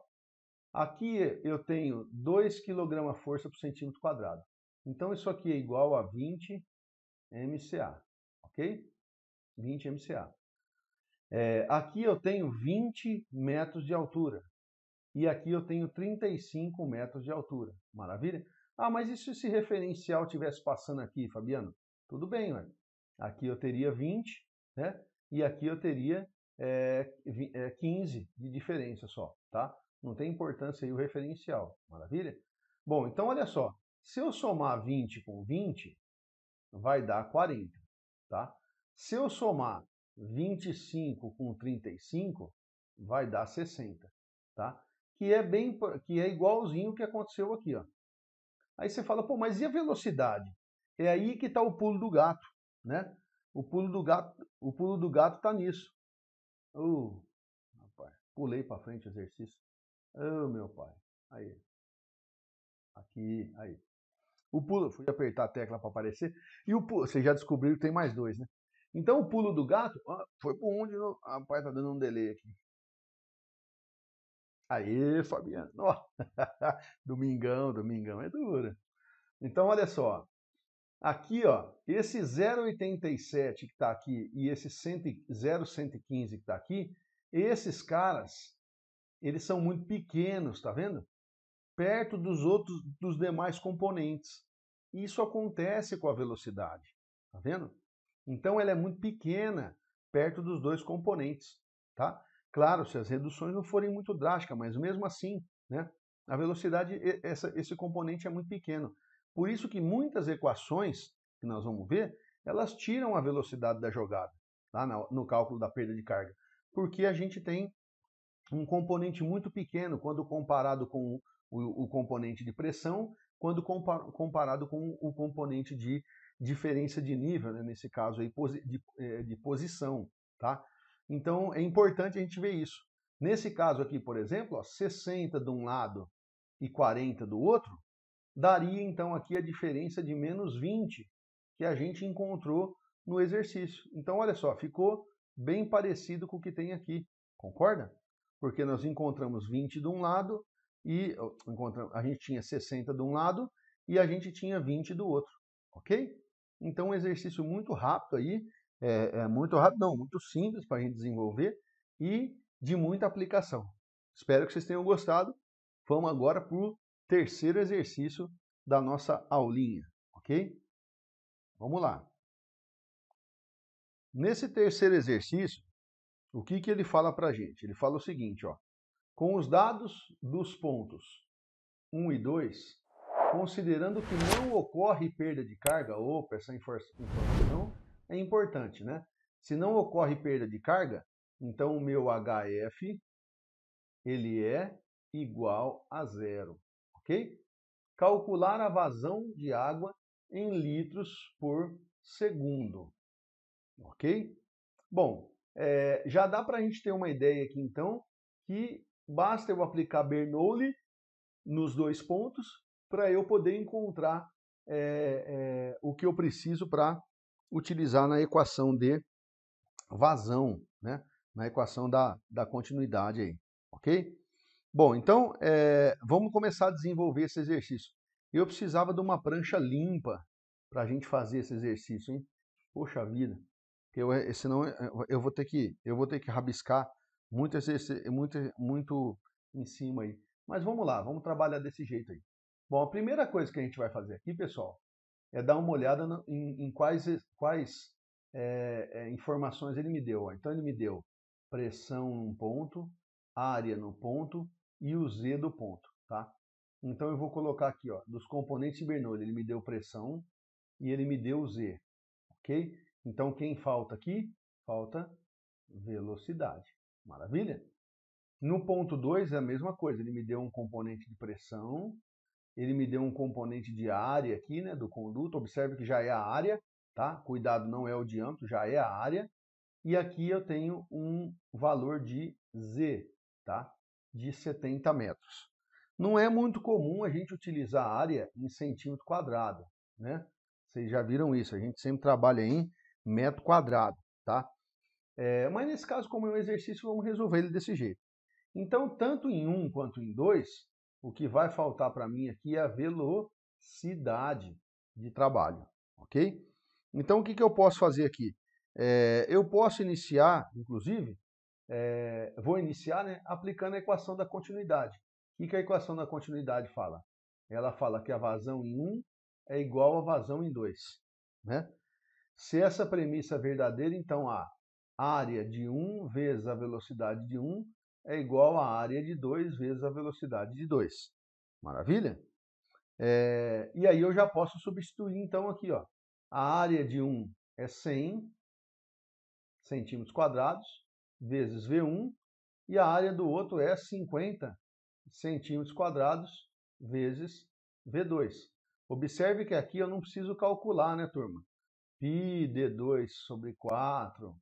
Aqui eu tenho 2 kg força por centímetro quadrado. Então isso aqui é igual a 20 MCA, ok? 20 MCA. Aqui eu tenho 20 metros de altura. E aqui eu tenho 35 metros de altura. Maravilha? Ah, mas e se esse referencial estivesse passando aqui, Fabiano? Tudo bem, ué. Aqui eu teria 20, né? E aqui eu teria 15 de diferença só, tá? Não tem importância aí o referencial. Maravilha? Bom, então olha só. Se eu somar 20 com 20, vai dar 40, tá? Se eu somar 25 com 35, vai dar 60, tá? Que é igualzinho o que aconteceu aqui, ó. Aí você fala, pô, mas e a velocidade? É aí que está o pulo do gato, né? O pulo do gato está nisso. Rapaz, pulei para frente o exercício. Meu pai. Aí. Aqui, aí. O pulo, fui apertar a tecla para aparecer. E o pulo, vocês já descobriram que tem mais dois, né? Então o pulo do gato, foi por onde? Rapaz, tá dando um delay aqui. Aê, Fabiano. Domingão é dura. Então, olha só. Aqui, ó, esse 0,87 que está aqui e esse 0,115 que está aqui, esses caras, eles são muito pequenos, tá vendo? Perto dos demais componentes. Isso acontece com a velocidade, tá vendo? Então, ela é muito pequena perto dos dois componentes, tá? Claro, se as reduções não forem muito drásticas, mas mesmo assim, né, a velocidade, esse componente é muito pequeno. Por isso que muitas equações que nós vamos ver, elas tiram a velocidade da jogada, tá, no cálculo da perda de carga, porque a gente tem um componente muito pequeno quando comparado com o componente de pressão, quando comparado com o componente de diferença de nível, né, nesse caso aí de posição, tá? Então é importante a gente ver isso. Nesse caso aqui, por exemplo, ó, 60 de um lado e 40 do outro, daria então aqui a diferença de menos 20 que a gente encontrou no exercício. Então, olha só, ficou bem parecido com o que tem aqui, concorda? Porque nós encontramos 20 de um lado e a gente tinha 60 de um lado e a gente tinha 20 do outro, ok? Então, um exercício muito rápido aí, muito rápido não, muito simples para a gente desenvolver e de muita aplicação. Espero que vocês tenham gostado. Vamos agora para o terceiro exercício da nossa aulinha, ok? Vamos lá. Nesse terceiro exercício, o que ele fala para a gente? Ele fala o seguinte, ó, com os dados dos pontos 1 e 2, considerando que não ocorre perda de carga, opa, essa informação é importante, né? Se não ocorre perda de carga, então o meu HF ele é igual a zero, ok? Calcular a vazão de água em litros por segundo, ok? Bom, já dá para a gente ter uma ideia aqui, então, que basta eu aplicar Bernoulli nos dois pontos para eu poder encontrar o que eu preciso para utilizar na equação de vazão, né? Na equação da continuidade aí, ok? Bom, então, vamos começar a desenvolver esse exercício. Eu precisava de uma prancha limpa para a gente fazer esse exercício, hein? Poxa vida, senão eu vou ter que rabiscar muito em cima aí. Mas vamos lá, vamos trabalhar desse jeito aí. Bom, a primeira coisa que a gente vai fazer aqui, pessoal, é dar uma olhada em quais informações ele me deu. Ó. Então, ele me deu pressão num ponto, área no ponto e o Z do ponto, tá? Então, eu vou colocar aqui, ó, dos componentes de Bernoulli, ele me deu pressão e ele me deu o Z, ok? Então, quem falta aqui? Falta velocidade. Maravilha? No ponto 2 é a mesma coisa, ele me deu um componente de pressão, ele me deu um componente de área aqui, né, do conduto, observe que já é a área, tá? Cuidado, não é o diâmetro, já é a área. E aqui eu tenho um valor de Z, tá? De 70 metros. Não é muito comum a gente utilizar a área em centímetro quadrado, né? Vocês já viram isso, a gente sempre trabalha em metro quadrado, tá? Mas nesse caso, como é um exercício, vamos resolver ele desse jeito. Então, tanto em 1 quanto em 2, o que vai faltar para mim aqui é a velocidade de trabalho, ok? Então, o que eu posso fazer aqui? Eu posso iniciar, inclusive, vou iniciar, né, aplicando a equação da continuidade. O que a equação da continuidade fala? Ela fala que a vazão em 1 é igual a vazão em 2, né? Se essa premissa é verdadeira, então a área de 1 vezes a velocidade de 1 é igual à área de 2 vezes a velocidade de 2. Maravilha? E aí eu já posso substituir, então, aqui, ó. A área de 1 é 100 centímetros quadrados vezes V1 e a área do outro é 50 centímetros quadrados vezes V2. Observe que aqui eu não preciso calcular, né, turma? Π D2 sobre 4,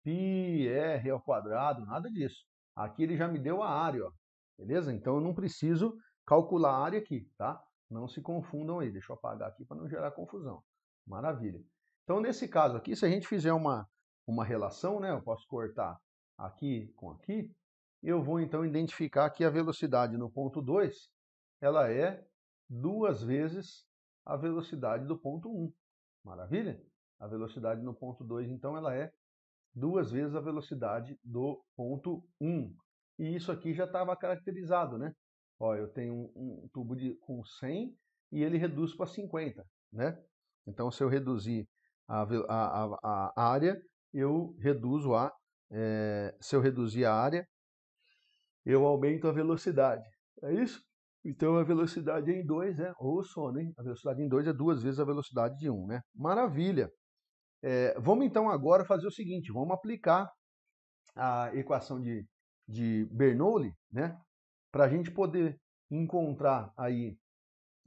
π R ao quadrado, nada disso. Aqui ele já me deu a área, ó, beleza? Então eu não preciso calcular a área aqui, tá? Não se confundam aí, deixa eu apagar aqui para não gerar confusão. Maravilha. Então nesse caso aqui, se a gente fizer uma relação, né, eu posso cortar aqui com aqui, eu vou então identificar que a velocidade no ponto 2, ela é 2 vezes a velocidade do ponto 1. Maravilha? A velocidade no ponto 2, então, ela é 2 vezes a velocidade do ponto 1. E isso aqui já estava caracterizado, né? Ó, eu tenho um tubo com 100 e ele reduz para 50, né? Então, se eu reduzir a área, eu reduzo se eu reduzir a área, eu aumento a velocidade. É isso? Então, a velocidade em 2 é o sono, hein? A velocidade em 2 é 2 vezes a velocidade de 1, né? Maravilha! Vamos então agora fazer o seguinte, vamos aplicar a equação de Bernoulli, né? Para a gente poder encontrar aí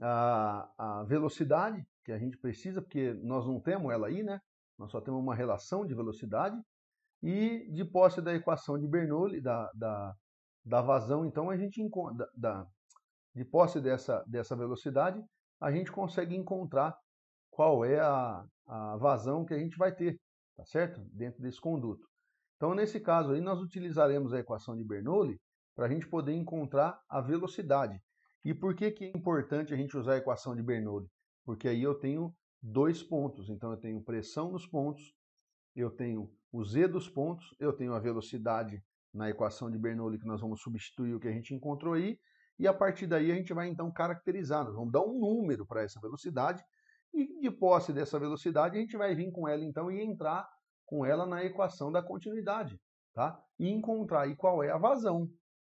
a velocidade que a gente precisa, porque nós não temos ela aí, né? Nós só temos uma relação de velocidade e de posse da equação de Bernoulli, da vazão, então a gente encontra, de posse dessa velocidade, a gente consegue encontrar qual é a vazão que a gente vai ter, tá certo? Dentro desse conduto. Então, nesse caso aí, nós utilizaremos a equação de Bernoulli para a gente poder encontrar a velocidade. E por que é importante a gente usar a equação de Bernoulli? Porque aí eu tenho dois pontos. Então, eu tenho pressão nos pontos, eu tenho o Z dos pontos, eu tenho a velocidade na equação de Bernoulli, que nós vamos substituir o que a gente encontrou aí, e a partir daí a gente vai então caracterizar, nós vamos dar um número para essa velocidade, e de posse dessa velocidade a gente vai vir com ela então e entrar com ela na equação da continuidade, tá? E encontrar aí qual é a vazão.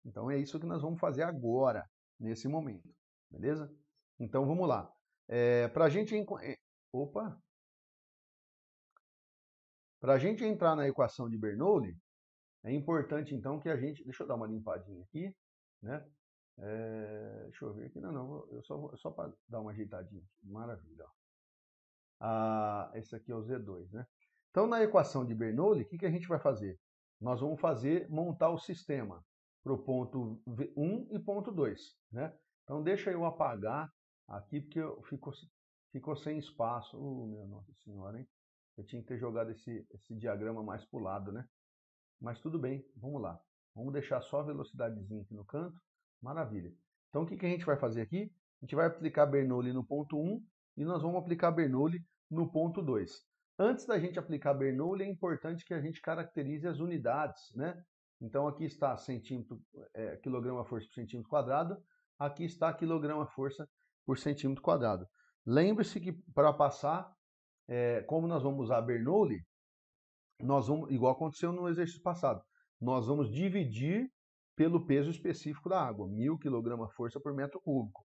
Então é isso que nós vamos fazer agora, nesse momento, beleza? Então vamos lá. Para a gente... Para a gente entrar na equação de Bernoulli, é importante então que a gente... Deixa eu dar uma limpadinha aqui, né? Deixa eu ver aqui, não, só para dar uma ajeitadinha. Maravilha. Esse aqui é o Z2, né? Então, na equação de Bernoulli, o que a gente vai fazer? Nós vamos montar o sistema para o ponto 1 e ponto 2, né? Então, deixa eu apagar aqui, porque ficou sem espaço. Minha Nossa Senhora, hein? Eu tinha que ter jogado esse diagrama mais para o lado, né? Mas tudo bem, vamos lá. Vamos deixar só a velocidadezinha aqui no canto. Maravilha. Então, o que a gente vai fazer aqui? A gente vai aplicar Bernoulli no ponto 1 e nós vamos aplicar Bernoulli no ponto 2. Antes da gente aplicar Bernoulli, é importante que a gente caracterize as unidades, né? Então, aqui está quilograma-força por centímetro quadrado. Aqui está quilograma-força por centímetro quadrado. Lembre-se que para passar, como nós vamos usar Bernoulli, nós vamos, igual aconteceu no exercício passado, nós vamos dividir pelo peso específico da água, 1000 kg/força por metro cúbico.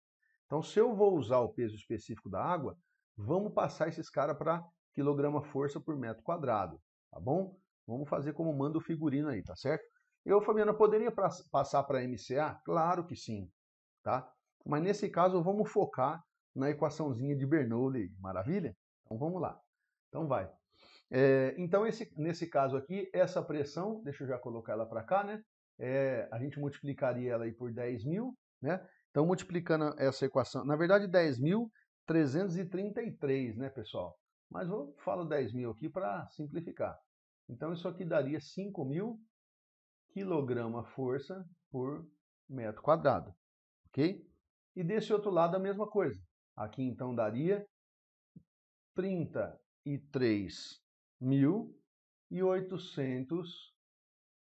Então, se eu vou usar o peso específico da água, vamos passar esses caras para quilograma-força por metro quadrado, tá bom? Vamos fazer como manda o figurino aí, tá certo? Eu, Fabiana, poderia passar para MCA? Claro que sim, tá? Mas nesse caso, vamos focar na equaçãozinha de Bernoulli, maravilha? Então, vamos lá. Então, vai. Então, nesse caso aqui, essa pressão, deixa eu já colocar ela para cá, né? A gente multiplicaria ela aí por 10.000, né? Então, multiplicando essa equação, na verdade, 10.333, né, pessoal? Mas eu falo 10.000 aqui para simplificar. Então, isso aqui daria 5.000 kg/força por metro quadrado, ok? E desse outro lado, a mesma coisa. Aqui, então, daria 33.800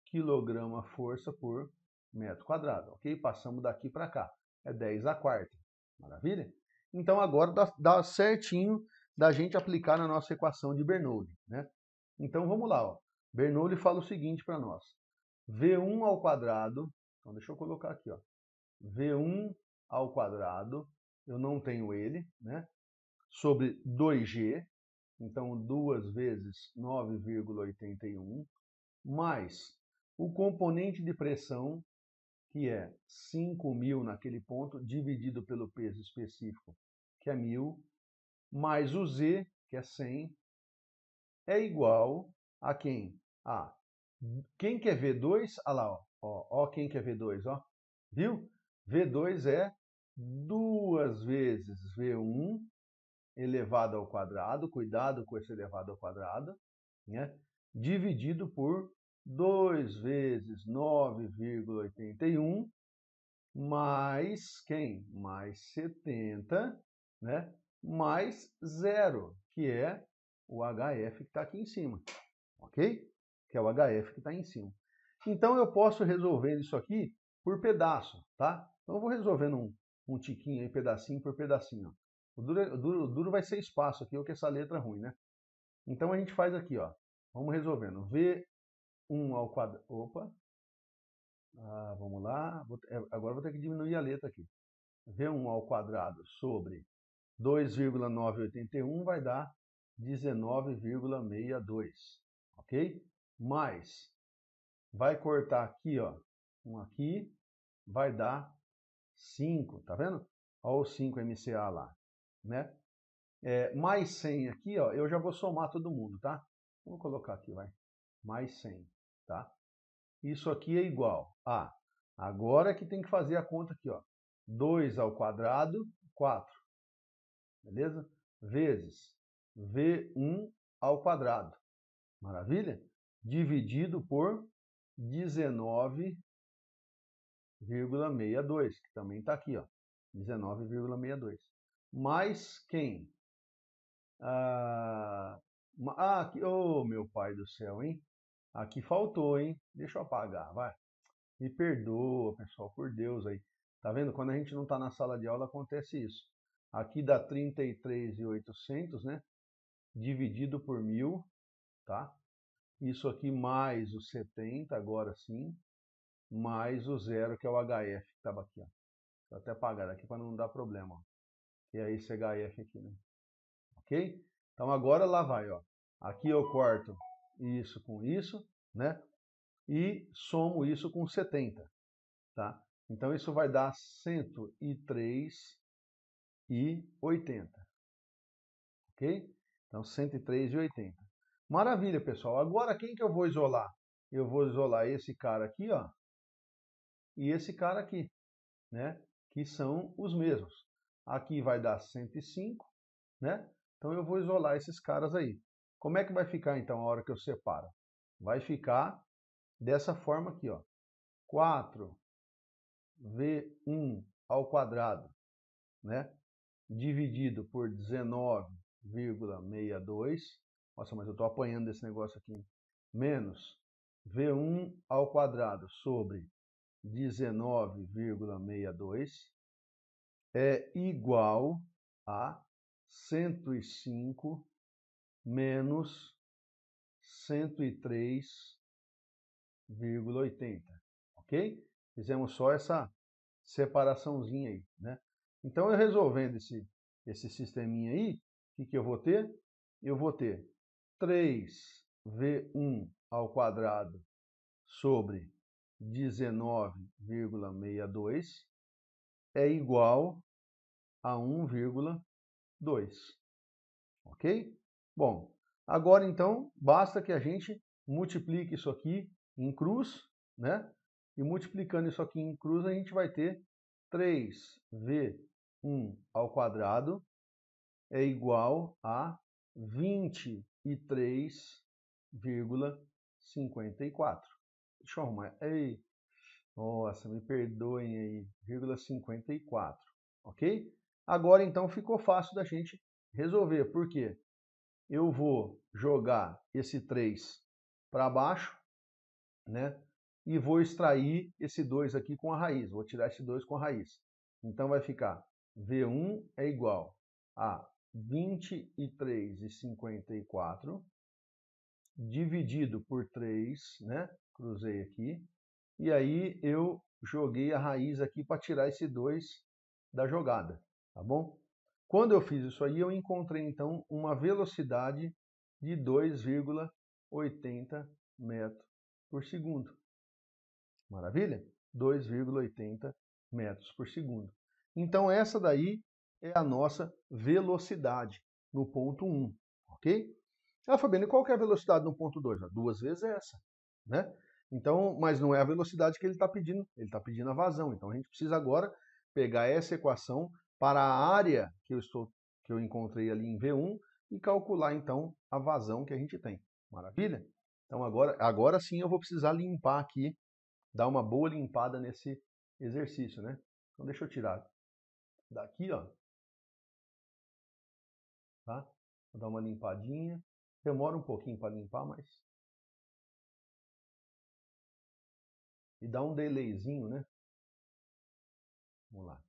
kg/força por metro quadrado, ok? Passamos daqui para cá, é 10 a quarta, maravilha? Então agora dá certinho da gente aplicar na nossa equação de Bernoulli, né? Então vamos lá, ó. Bernoulli fala o seguinte para nós, V1 ao quadrado, então deixa eu colocar aqui, ó, V1 ao quadrado, eu não tenho ele, né? Sobre 2G, então 2 vezes 9,81, mais o componente de pressão, que é 5.000 naquele ponto, dividido pelo peso específico, que é 1.000, mais o Z, que é 100, é igual a quem? Quem quer V2? Olha lá, ó, quem quer V2, ó. Viu? V2 é 2 vezes V1 elevado ao quadrado, cuidado com esse elevado ao quadrado, né? Dividido por 2 vezes 9,81 mais quem? Mais 70, né? Mais 0, que é o HF que está aqui em cima, ok? Que é o HF que está em cima. Então eu posso resolver isso aqui por pedaço, tá? Então eu vou resolvendo um tiquinho aí, pedacinho por pedacinho. O duro vai ser espaço aqui, ou que essa letra é ruim, né? Então a gente faz aqui, ó. Vamos resolvendo. V1 ao quadrado. Opa. Vamos lá. Agora vou ter que diminuir a letra aqui. V1 ao quadrado sobre 2,981 vai dar 19,62. Ok? Mais. Vai cortar aqui, ó. Um aqui. Vai dar 5. Tá vendo? Olha o 5 MCA lá. Né? Mais 100 aqui, ó, eu já vou somar todo mundo, tá? Vou colocar aqui, vai. Mais 100, tá? Isso aqui é igual a... Agora que tem que fazer a conta aqui, ó. 2 ao quadrado, 4. Beleza? Vezes V1 ao quadrado. Maravilha? Dividido por 19,62, que também está aqui, ó, 19,62. Mais quem? Aqui, oh, meu pai do céu, hein? Aqui faltou, hein? Deixa eu apagar, vai. Me perdoa, pessoal, por Deus aí. Tá vendo? Quando a gente não está na sala de aula, acontece isso. Aqui dá 33.800, né? Dividido por 1.000, tá? Isso aqui mais o 70, agora sim, mais o 0, que é o HF, que estava aqui, ó. Vou até apagar aqui para não dar problema, ó. Que é esse HF aqui, né? Ok? Então agora lá vai, ó. Aqui eu corto isso com isso, né? E somo isso com 70, tá? Então isso vai dar 103,80, ok? Então 103,80. Maravilha, pessoal. Agora quem que eu vou isolar? Eu vou isolar esse cara aqui, ó, e esse cara aqui, né? Que são os mesmos. Aqui vai dar 105, né? Então eu vou isolar esses caras aí. Como é que vai ficar então a hora que eu separo? Vai ficar dessa forma aqui, ó. 4V1 ao quadrado, né? Dividido por 19,62. Nossa, mas eu estou apanhando desse negócio aqui. Menos V1 ao quadrado sobre 19,62 é igual a 105 menos 103,80, ok? Fizemos só essa separaçãozinha aí, né? Então, eu resolvendo esse sisteminha aí, o que eu vou ter? Eu vou ter 3V1 ao quadrado sobre 19,62 é igual a 1,2, ok? Bom, agora então basta que a gente multiplique isso aqui em cruz, né? E multiplicando isso aqui em cruz a gente vai ter 3V1 ao quadrado é igual a 23,54. Deixa eu arrumar. Ei, nossa, me perdoem aí, 0,54, ok? Agora então ficou fácil da gente resolver, por quê? Eu vou jogar esse 3 para baixo, né? E vou extrair esse 2 aqui com a raiz, vou tirar esse 2 com a raiz. Então vai ficar V1 é igual a 23,54 dividido por 3, né? Cruzei aqui. E aí eu joguei a raiz aqui para tirar esse 2 da jogada, tá bom? Quando eu fiz isso aí, eu encontrei então uma velocidade de 2,80 metros por segundo. Maravilha? 2,80 metros por segundo. Então essa daí é a nossa velocidade no ponto 1, ok? Ah, Fabiano, e qual que é a velocidade no ponto 2? 2 vezes essa, né? Então, mas não é a velocidade que ele está pedindo, ele está pedindo a vazão. Então a gente precisa agora pegar essa equação para a área que eu encontrei ali em V1 e calcular então a vazão que a gente tem. Maravilha? Então agora sim eu vou precisar limpar aqui, dar uma boa limpada nesse exercício, né? Então deixa eu tirar daqui, ó, tá? Vou dar uma limpadinha. Demora um pouquinho para limpar, mas e dá um delayzinho, né? Vamos lá.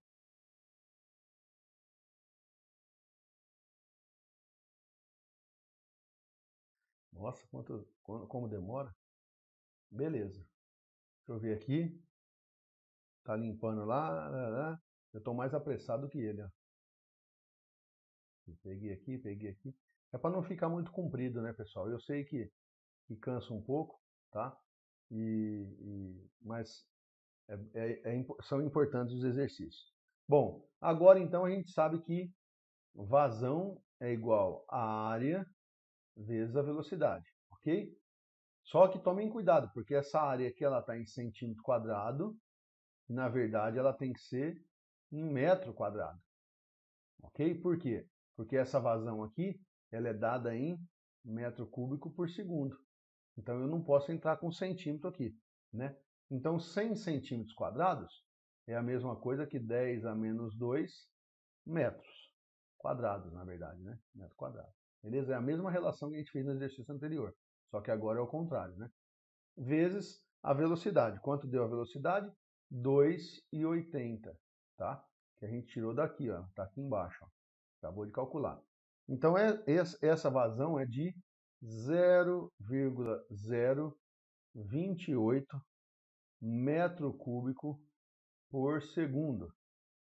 Nossa, como demora. Beleza. Deixa eu ver aqui. Tá limpando lá. Eu estou mais apressado que ele, ó. Peguei aqui. É para não ficar muito comprido, né, pessoal? Eu sei que cansa um pouco, tá? Mas são importantes os exercícios. Bom, agora então a gente sabe que vazão é igual a área vezes a velocidade, ok? Só que tomem cuidado, porque essa área aqui ela está em centímetro quadrado, e na verdade ela tem que ser em metro quadrado, ok? Por quê? Porque essa vazão aqui ela é dada em metro cúbico por segundo. Então eu não posso entrar com centímetro aqui, né? Então 100 centímetros quadrados é a mesma coisa que 10 a menos 2 metros quadrados, na verdade, né? Metro quadrado. Beleza? É a mesma relação que a gente fez no exercício anterior, só que agora é o contrário, né? Vezes a velocidade. Quanto deu a velocidade? 2,80, tá? Que a gente tirou daqui, ó, tá aqui embaixo, ó. Acabou de calcular. Então essa vazão é de 0,028 metro cúbico por segundo,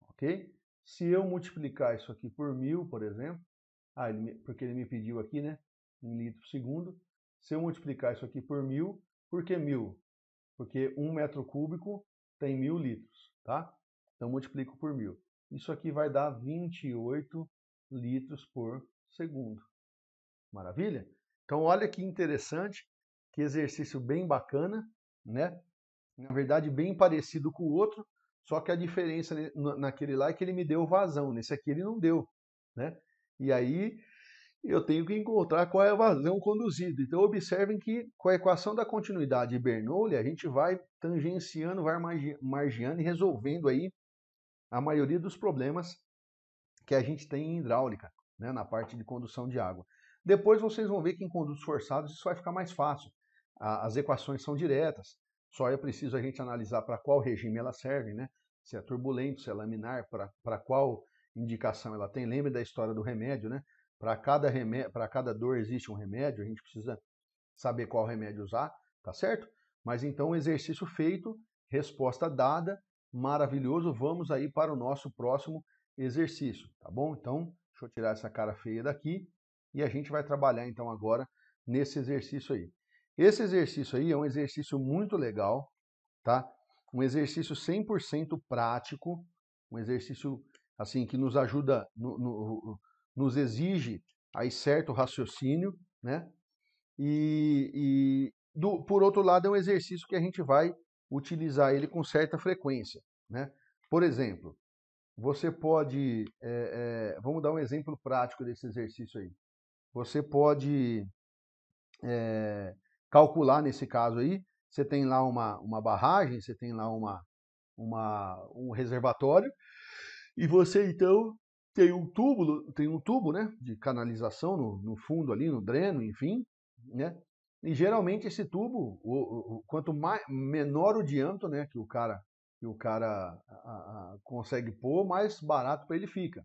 ok? Se eu multiplicar isso aqui por 1000, por exemplo, porque ele me pediu aqui, né, em litro por segundo, se eu multiplicar isso aqui por 1000, por que 1000? Porque 1 metro cúbico tem 1000 litros, tá? Então multiplico por 1000. Isso aqui vai dar 28 litros por segundo. Maravilha? Então olha que interessante, que exercício bem bacana, né? Na verdade bem parecido com o outro, só que a diferença naquele lá é que ele me deu vazão, nesse aqui ele não deu, né? E aí eu tenho que encontrar qual é a vazão conduzida. Então observem que com a equação da continuidade de Bernoulli, a gente vai tangenciando, vai margeando e resolvendo aí a maioria dos problemas que a gente tem em hidráulica, né, na parte de condução de água. Depois vocês vão ver que em condutos forçados isso vai ficar mais fácil. As equações são diretas, só é preciso a gente analisar para qual regime elas servem, né? Se é turbulento, se é laminar, para qual indicação ela tem. Lembre da história do remédio, né? Para cada dor existe um remédio, a gente precisa saber qual remédio usar, tá certo? Mas então, exercício feito, resposta dada, maravilhoso. Vamos aí para o nosso próximo exercício, tá bom? Então, deixa eu tirar essa cara feia daqui e a gente vai trabalhar então agora nesse exercício aí. Esse exercício aí é um exercício muito legal, tá? Um exercício 100% prático, um exercício assim que nos ajuda, nos exige aí certo raciocínio, né? Por outro lado, é um exercício que a gente vai utilizar ele com certa frequência, né? Por exemplo, você pode, vamos dar um exemplo prático desse exercício aí. Você pode calcular nesse caso aí, você tem lá uma barragem, você tem lá um reservatório, e você então tem um tubo, né, de canalização no fundo ali, no dreno, enfim, né? E geralmente esse tubo, quanto menor o diâmetro, né, que o cara consegue pôr, mais barato para ele fica.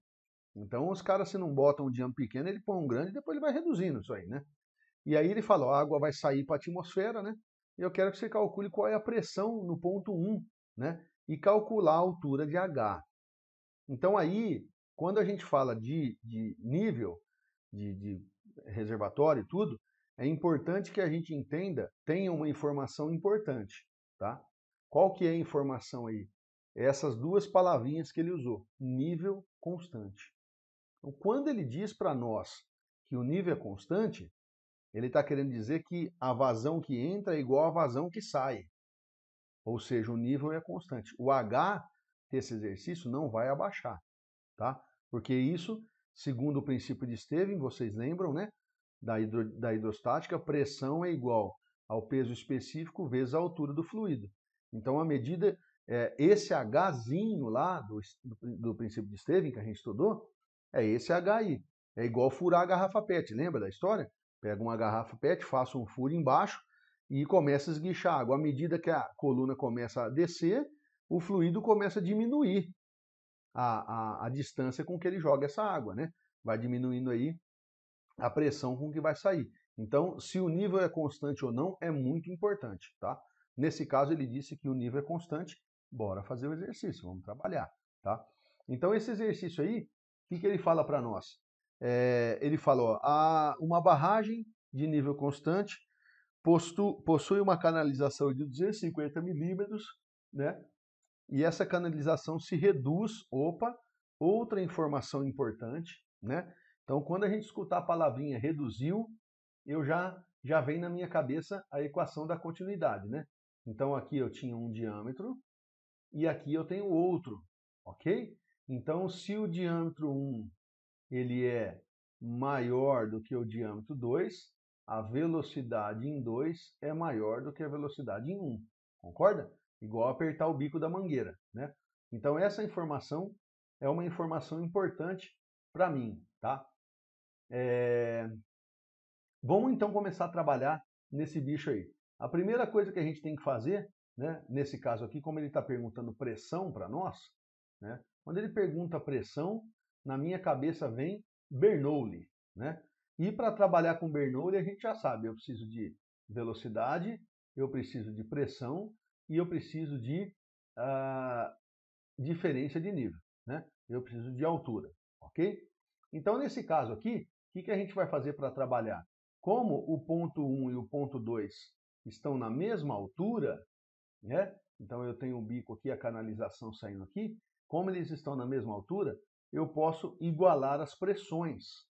Então os caras, se não botam um diâmetro pequeno, ele põe um grande e depois ele vai reduzindo isso aí, né? E aí ele fala, ó, a água vai sair para a atmosfera, né? E eu quero que você calcule qual é a pressão no ponto 1, né? E calcular a altura de H. Então aí, quando a gente fala de nível, de reservatório e tudo, é importante que a gente entenda, tenha uma informação importante, tá? Qual que é a informação aí? Essas duas palavrinhas que ele usou, nível constante. Então, quando ele diz para nós que o nível é constante, ele está querendo dizer que a vazão que entra é igual à vazão que sai. Ou seja, o nível é constante. O H desse exercício não vai abaixar, tá? Porque isso, segundo o princípio de Stevens, vocês lembram, né? Da hidrostática, pressão é igual ao peso específico vezes a altura do fluido. Então, a medida, esse Hzinho lá do princípio de Stevens, que a gente estudou, é esse H aí. É igual furar a garrafa PET, lembra da história? Pega uma garrafa PET, faço um furo embaixo e começa a esguichar água. À medida que a coluna começa a descer, o fluido começa a diminuir a distância com que ele joga essa água, né? Vai diminuindo aí a pressão com que vai sair. Então, se o nível é constante ou não, é muito importante, tá? Nesse caso, ele disse que o nível é constante, bora fazer o exercício, vamos trabalhar, tá? Então, esse exercício aí, o que ele fala para nós? Ele falou, uma barragem de nível constante possui uma canalização de 250 milímetros, né? E essa canalização se reduz, outra informação importante, né? Então, quando a gente escutar a palavrinha reduziu, eu já vem na minha cabeça a equação da continuidade, né? Então, aqui eu tinha um diâmetro e aqui eu tenho outro, ok? Então, se o diâmetro 1 ele é maior do que o diâmetro 2, a velocidade em 2 é maior do que a velocidade em 1. Concorda? Igual apertar o bico da mangueira, né? Então essa informação é uma informação importante para mim, tá? Vamos então começar a trabalhar nesse bicho aí. A primeira coisa que a gente tem que fazer, né, nesse caso aqui, como ele está perguntando pressão para nós, né, quando ele pergunta pressão, na minha cabeça vem Bernoulli, né? E para trabalhar com Bernoulli a gente já sabe, eu preciso de velocidade, eu preciso de pressão e eu preciso de diferença de nível, né? Eu preciso de altura, ok? Então nesse caso aqui, o que a gente vai fazer para trabalhar? Como o ponto 1 e o ponto 2 estão na mesma altura, né? Então eu tenho o bico aqui, a canalização saindo aqui. Como eles estão na mesma altura, eu posso igualar as pressões,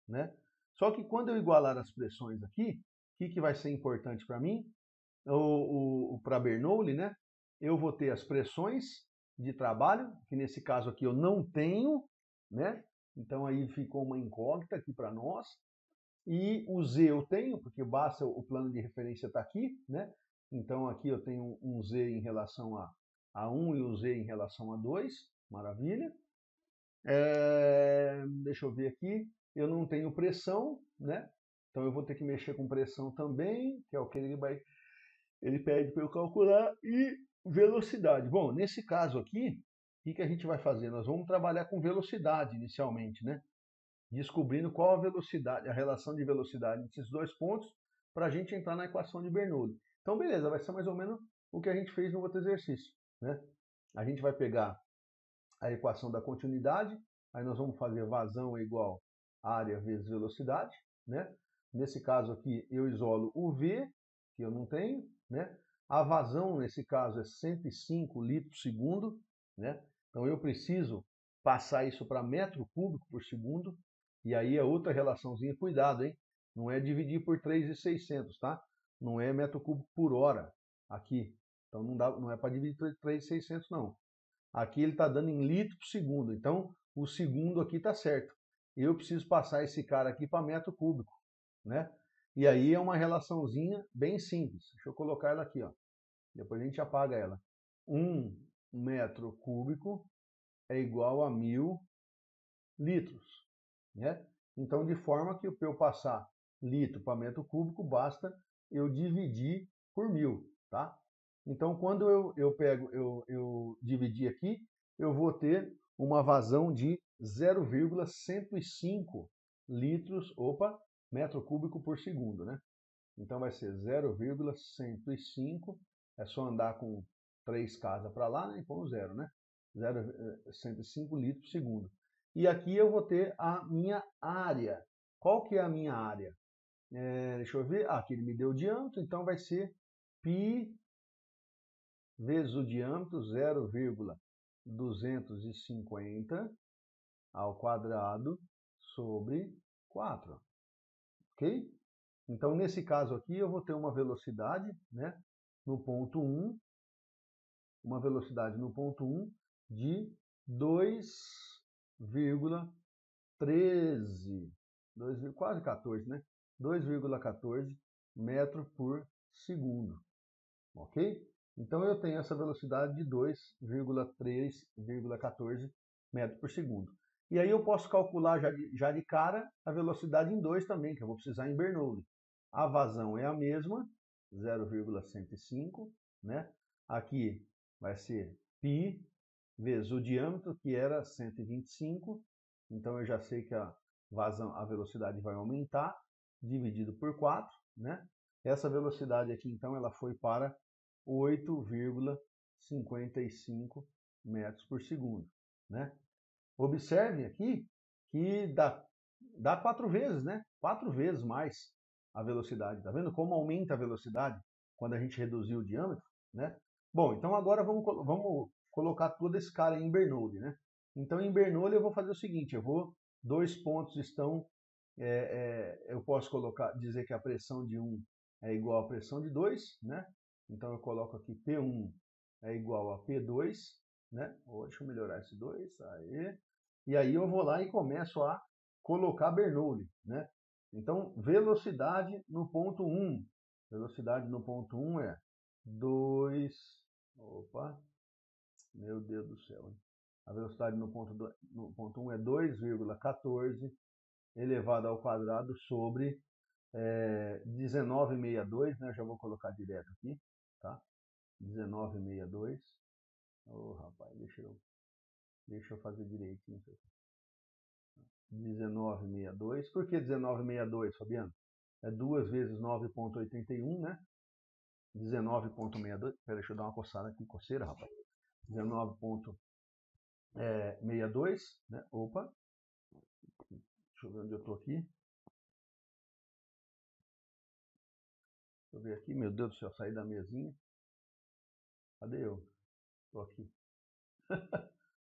né? Só que quando eu igualar as pressões aqui, o que vai ser importante para mim? Para Bernoulli, né? Eu vou ter as pressões de trabalho, que nesse caso aqui eu não tenho, né? Então aí ficou uma incógnita aqui para nós. E o Z eu tenho, porque basta o plano de referência estar aqui, né? Então aqui eu tenho um Z em relação a 1 e o Z em relação a 2, maravilha. Deixa eu ver aqui, eu não tenho pressão, né? Então eu vou ter que mexer com pressão também, que é o que ele pede para eu calcular, e velocidade. Bom, nesse caso aqui, o que a gente vai fazer? Nós vamos trabalhar com velocidade inicialmente, né? Descobrindo qual a velocidade, a relação de velocidade entre esses dois pontos, para a gente entrar na equação de Bernoulli. Então, beleza, vai ser mais ou menos o que a gente fez no outro exercício, né? A gente vai pegar a equação da continuidade, aí nós vamos fazer vazão é igual área vezes velocidade, né? Nesse caso aqui, eu isolo o V, que eu não tenho, né? A vazão, nesse caso, é 105 litros por segundo, né? Então, eu preciso passar isso para metro cúbico por segundo, e aí é outra relaçãozinha, cuidado, hein? Não é dividir por 3.600, tá? Não é metro cúbico por hora aqui. Então, não é para dividir por 3.600, não. Aqui ele está dando em litro por segundo, então o segundo aqui está certo. Eu preciso passar esse cara aqui para metro cúbico, né? E aí é uma relaçãozinha bem simples. Deixa eu colocar ela aqui, ó. Depois a gente apaga ela. 1 metro cúbico é igual a 1.000 litros, né? Então, de forma que para eu passar litro para metro cúbico, basta eu dividir por 1.000, tá? Então, quando eu dividir aqui, eu vou ter uma vazão de 0,105 litros, metro cúbico por segundo, né? Então vai ser 0,105, é só andar com 3 casas para lá, né? E põe o zero, né? 0,105 litros por segundo. E aqui eu vou ter a minha área. Qual que é a minha área? Deixa eu ver. Aqui ele me deu o diâmetro, então vai ser π vezes o diâmetro, 0,250 ao quadrado sobre 4. Ok? Então, nesse caso aqui, eu vou ter uma velocidade, né, no ponto 1, uma velocidade no ponto 1 de 2,13, quase 14, né? 2,14 metros por segundo, ok? Então eu tenho essa velocidade de 2,3,14 metros por segundo. E aí eu posso calcular já de cara a velocidade em 2 também, que eu vou precisar em Bernoulli. A vazão é a mesma, 0,105, né? Aqui vai ser π vezes o diâmetro, que era 125. Então eu já sei que a velocidade vai aumentar, dividido por 4, né? Essa velocidade aqui, então, ela foi para 8,55 metros por segundo, né? Observem aqui que dá 4 vezes, né? 4 vezes mais a velocidade. Tá vendo como aumenta a velocidade quando a gente reduzir o diâmetro, né? Bom, então agora vamos colocar todo esse cara em Bernoulli, né? Então em Bernoulli eu vou fazer o seguinte, dois pontos estão, eu posso dizer que a pressão de 1 é igual à pressão de 2, né? Então eu coloco aqui P1 é igual a P2, né? Deixa eu melhorar esse 2, aí. E aí eu vou lá e começo a colocar Bernoulli, né? Então, velocidade no ponto 1. Velocidade no ponto 1 é 2... Opa! Meu Deus do céu, hein? A velocidade no ponto 1 é 2,14 elevado ao quadrado sobre 19,62, né? Já vou colocar direto aqui, tá? 19,62. Ô, rapaz, deixa eu fazer direitinho isso aqui. 19,62. Por que 19,62, Fabiano? É 2 vezes 9,81, né? 19,62. Pera, deixa eu dar uma coçada aqui, coceira, rapaz. 19,62, né? Opa. Deixa eu ver onde eu tô aqui. Deixa eu ver aqui, meu Deus do céu, saí da mesinha. Cadê eu? Tô aqui.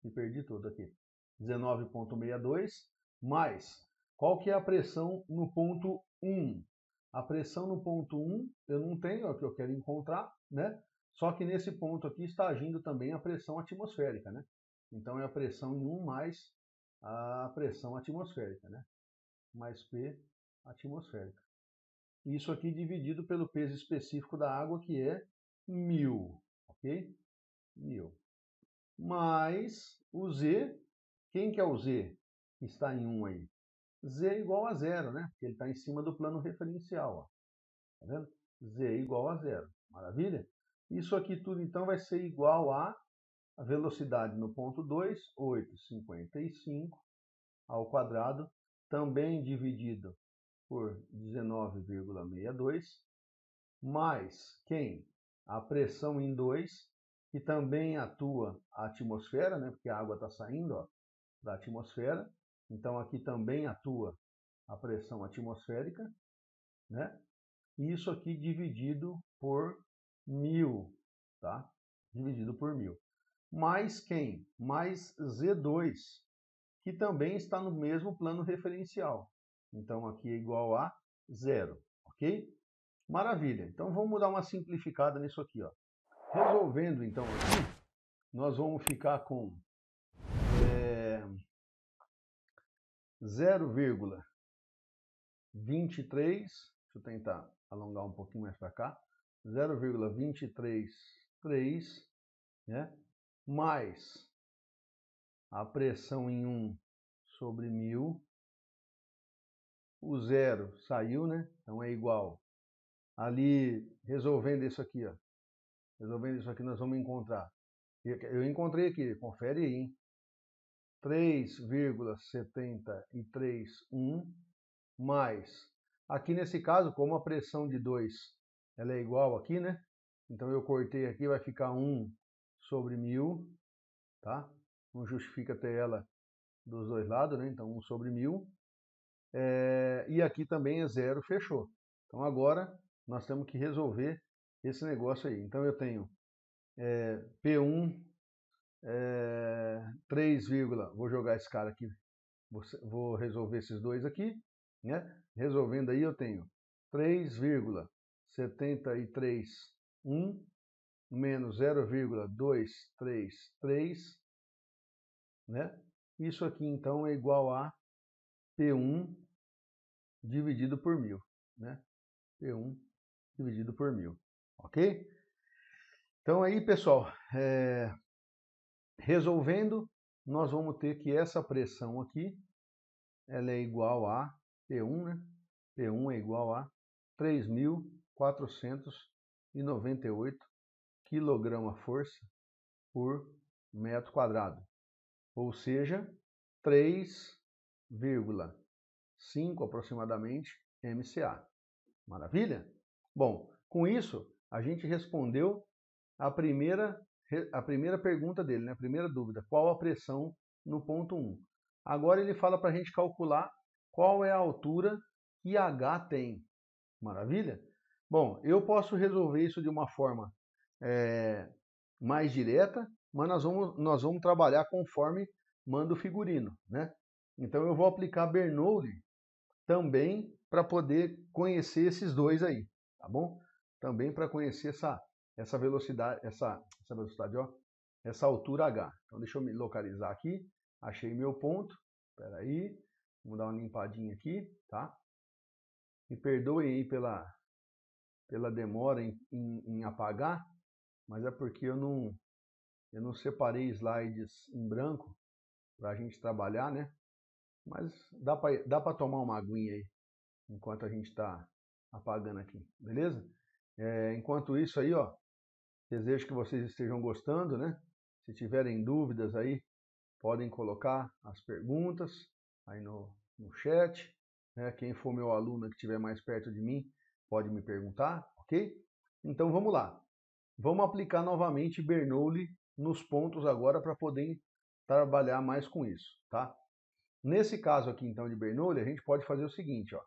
Me perdi todo aqui. 19,62 mais. Qual que é a pressão no ponto 1? A pressão no ponto 1 eu não tenho, é o que eu quero encontrar, né? Só que nesse ponto aqui está agindo também a pressão atmosférica, né? Então é a pressão em 1 mais a pressão atmosférica, né? Mais P atmosférica. Isso aqui dividido pelo peso específico da água, que é 1000, ok? 1000. Mais o Z, quem que é o Z que está em 1 aí? Z é igual a 0, né? Porque ele está em cima do plano referencial, ó. Tá vendo? Z é igual a 0. Maravilha? Isso aqui tudo, então, vai ser igual a velocidade no ponto 2, 8,55 ao quadrado, também dividido por 19,62, mais quem? A pressão em 2, que também atua a atmosfera, né? Porque a água está saindo, ó, da atmosfera. Então aqui também atua a pressão atmosférica, né? E isso aqui dividido por 1000, tá? Dividido por 1000. Mais quem? Mais Z2, que também está no mesmo plano referencial. Então aqui é igual a 0, ok? Maravilha. Então vamos dar uma simplificada nisso aqui, ó. Resolvendo então aqui, nós vamos ficar com 0,23, deixa eu tentar alongar um pouquinho mais para cá, 0,233, né? Mais a pressão em 1 sobre 1000, o zero saiu, né? Então é igual. Ali, resolvendo isso aqui, ó. Resolvendo isso aqui, nós vamos encontrar. Eu encontrei aqui, confere aí, hein? 3,731 mais. Aqui nesse caso, como a pressão de 2 ela é igual aqui, né? Então eu cortei aqui, vai ficar 1 sobre 1000, tá? Não justifica ter ela dos dois lados, né? Então 1 sobre 1000. E aqui também é 0, fechou. Então agora nós temos que resolver esse negócio aí. Então eu tenho P1, 3, vou jogar esse cara aqui, vou resolver esses dois aqui, né? Resolvendo aí eu tenho 3,731 menos 0,233, né? Isso aqui então é igual a P1 dividido por 1000, né? P1 dividido por 1000, ok? Então aí, pessoal, resolvendo, nós vamos ter que essa pressão aqui, ela é igual a P1, né? P1 é igual a 3.498 kg/força por metro quadrado. Ou seja, 3,5 aproximadamente MCA. Maravilha? Bom, com isso, a gente respondeu a primeira pergunta dele, né? A primeira dúvida, qual a pressão no ponto 1. Agora ele fala para a gente calcular qual é a altura que H tem. Maravilha? Bom, eu posso resolver isso de uma forma mais direta, mas nós vamos trabalhar conforme manda o figurino, né? Então eu vou aplicar Bernoulli também para poder conhecer esses dois aí, tá bom? Também para conhecer essa velocidade, essa velocidade, ó, essa altura H. Então deixa eu me localizar aqui, achei meu ponto, espera aí, Vamos dar uma limpadinha aqui, tá? Me perdoem aí pela demora em apagar, mas é porque eu não separei slides em branco para a gente trabalhar, né? Mas dá para tomar uma aguinha aí, enquanto a gente está apagando aqui, beleza? Enquanto isso aí, ó, desejo que vocês estejam gostando, né? Se tiverem dúvidas aí, podem colocar as perguntas aí no chat, né? Quem for meu aluno que estiver mais perto de mim, pode me perguntar, ok? Então vamos lá. Vamos aplicar novamente Bernoulli nos pontos agora para poder trabalhar mais com isso, tá? Nesse caso aqui, então, de Bernoulli, a gente pode fazer o seguinte, ó.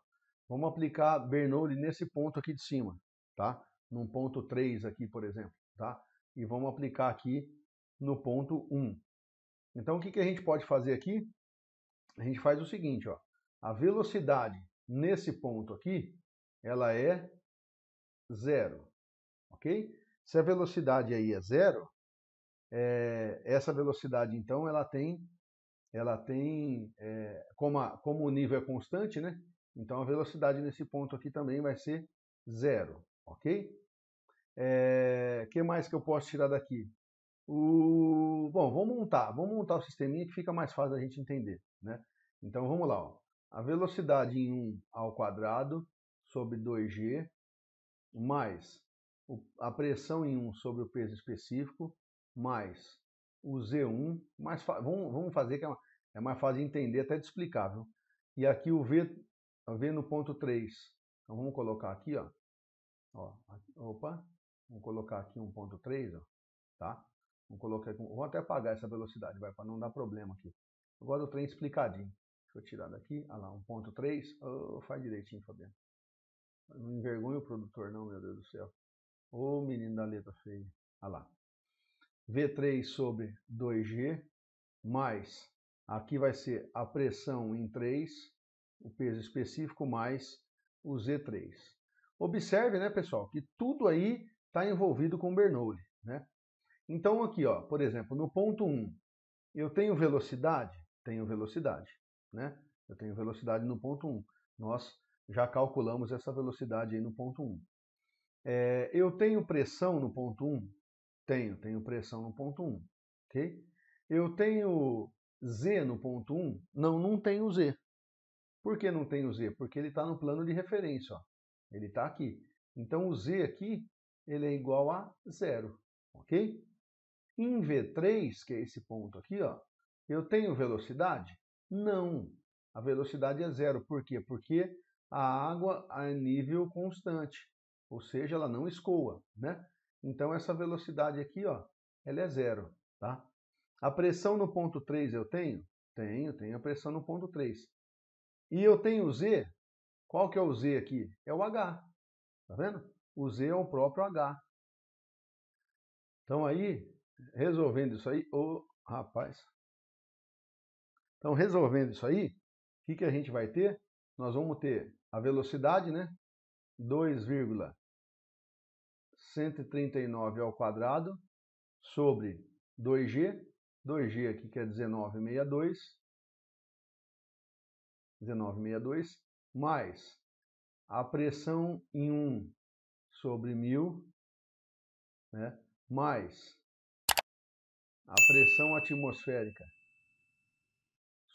Vamos aplicar Bernoulli nesse ponto aqui de cima, tá? Num ponto 3 aqui, por exemplo, tá? E vamos aplicar aqui no ponto 1. Então, o que a gente pode fazer aqui? A gente faz o seguinte, ó. A velocidade nesse ponto aqui, ela é 0, ok? Se a velocidade aí é 0, essa velocidade, então, ela tem como o nível é constante, né? Então a velocidade nesse ponto aqui também vai ser 0, ok? Que mais que eu posso tirar daqui? Bom, vamos montar o sisteminha que fica mais fácil da gente entender, né? Então vamos lá, ó. A velocidade em 1 ao quadrado sobre 2g mais a pressão em 1 sobre o peso específico mais o Z1, vamos fazer que é mais fácil de entender, até de explicar, viu? E aqui o V no ponto 3. Então vamos colocar aqui, ó. Opa, vamos colocar aqui 1.3, ó, tá? Vou até apagar essa velocidade, vai, para não dar problema aqui. Agora o trem explicadinho. Deixa eu tirar daqui, olha lá, 1.3. Faz direitinho, Fabiano. Não envergonha o produtor não, meu Deus do céu. Ô menino da letra feia. Olha lá. V3 sobre 2G, mais, aqui vai ser a pressão em 3, o peso específico, mais o Z3. Observe, né, pessoal, que tudo aí está envolvido com Bernoulli, né? Então aqui, ó, por exemplo, no ponto 1, eu tenho velocidade? Tenho velocidade, né? Eu tenho velocidade no ponto 1. Nós já calculamos essa velocidade aí no ponto 1. Eu tenho pressão no ponto 1? Tenho pressão no ponto 1, ok? Eu tenho Z no ponto 1? Não tenho Z. Por que não tenho Z? Porque ele está no plano de referência, ó. Ele está aqui. Então o Z aqui, ele é igual a 0, ok? Em V3, que é esse ponto aqui, ó, eu tenho velocidade? Não. A velocidade é 0. Por quê? Porque a água é nível constante, ou seja, ela não escoa, né? Então essa velocidade aqui, ó, ela é 0, tá? A pressão no ponto 3 eu tenho? Tenho a pressão no ponto 3. E eu tenho Z? Qual que é o Z aqui? É o H, tá vendo? O Z é o próprio H. Então aí, resolvendo isso aí, rapaz. Então resolvendo isso aí, o que a gente vai ter? Nós vamos ter a velocidade, né? 2,139 ao quadrado sobre 2G. 2G aqui que é 1962, mais a pressão em 1 sobre 1000, né? Mais a pressão atmosférica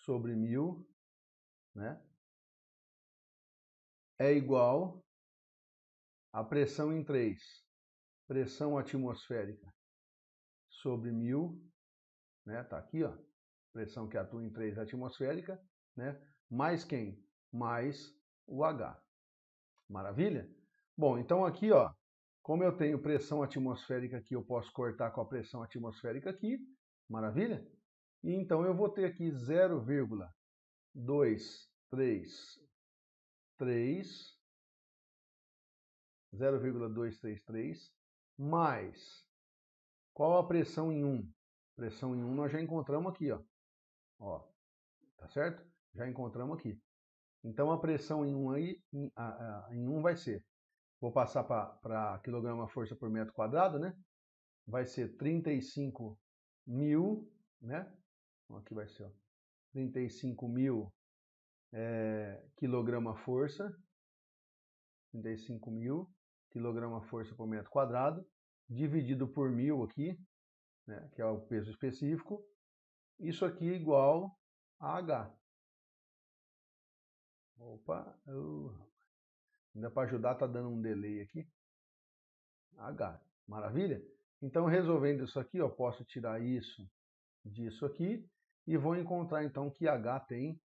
sobre 1000, né? É igual a pressão em 3, pressão atmosférica sobre 1000, né? Tá aqui, ó, pressão que atua em 3 atmosférica, né? Mais quem? Mais o H. Maravilha? Bom, então aqui, ó, como eu tenho pressão atmosférica aqui, eu posso cortar com a pressão atmosférica aqui. Maravilha? E então eu vou ter aqui 0,233 mais qual a pressão em 1? Pressão em 1 nós já encontramos aqui, ó. Tá certo? Já encontramos aqui. Então a pressão em 1 aí, em 1 vai ser, vou passar para quilograma força por metro quadrado, né? Vai ser 35.000, né? Então aqui vai ser, ó, 35.000 quilograma-força, 35.000 quilograma-força por metro quadrado, dividido por 1.000 aqui, né, que é o peso específico. Isso aqui é igual a H. Opa, ainda para ajudar tá dando um delay aqui. H, maravilha? Então, resolvendo isso aqui, eu posso tirar isso disso aqui e vou encontrar então que H tem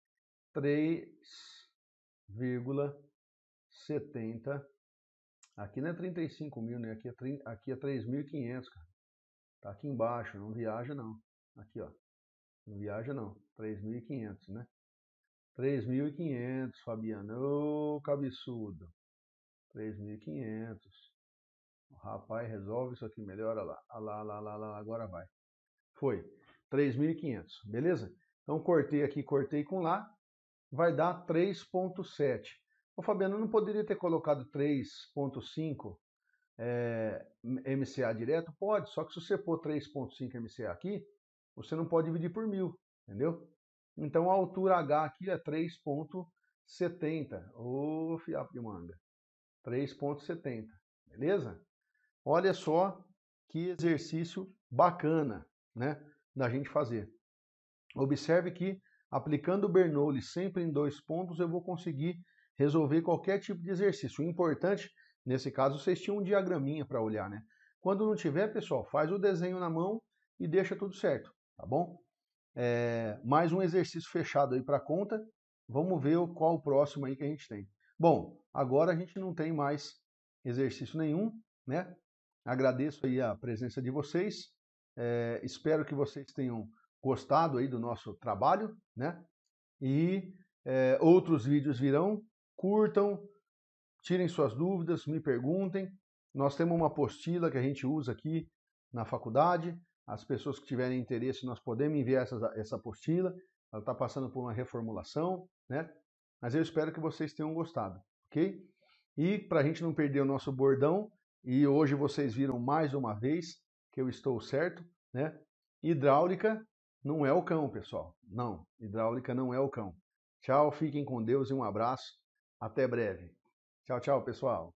3,70. Aqui não é 35.000, né? Aqui é 3.500, cara. Tá aqui embaixo, não viaja não. Aqui, ó. Não viaja não. 3.500, né? 3.500, Fabiano. Ô, cabeçudo. 3.500. Rapaz, resolve isso aqui, melhora lá. Lá, agora vai. Foi. 3.500, beleza? Então, cortei aqui, cortei com lá. Vai dar 3,7. Ô, Fabiano, não poderia ter colocado 3,5 MCA direto? Pode, só que se você pôr 3,5 MCA aqui, você não pode dividir por 1.000, entendeu? Então, a altura H aqui é 3,70. Ô, fiapo de manga. 3,70, beleza? Olha só que exercício bacana, né, da gente fazer. Observe que, aplicando o Bernoulli sempre em 2 pontos, eu vou conseguir resolver qualquer tipo de exercício. O importante, nesse caso, vocês tinham um diagraminha para olhar, né? Quando não tiver, pessoal, faz o desenho na mão e deixa tudo certo, tá bom? Mais um exercício fechado aí para conta. Vamos ver qual o próximo aí que a gente tem. Bom, agora a gente não tem mais exercício nenhum, né? Agradeço aí a presença de vocês. Espero que vocês tenham gostado aí do nosso trabalho, né? E outros vídeos virão. Curtam, tirem suas dúvidas, me perguntem. Nós temos uma apostila que a gente usa aqui na faculdade. As pessoas que tiverem interesse, nós podemos enviar essa apostila. Ela está passando por uma reformulação, né? Mas eu espero que vocês tenham gostado, ok? E para a gente não perder o nosso bordão, e hoje vocês viram mais uma vez que eu estou certo, né? Hidráulica não é o cão, pessoal. Não, hidráulica não é o cão. Tchau, fiquem com Deus e um abraço. Até breve. Tchau, tchau, pessoal.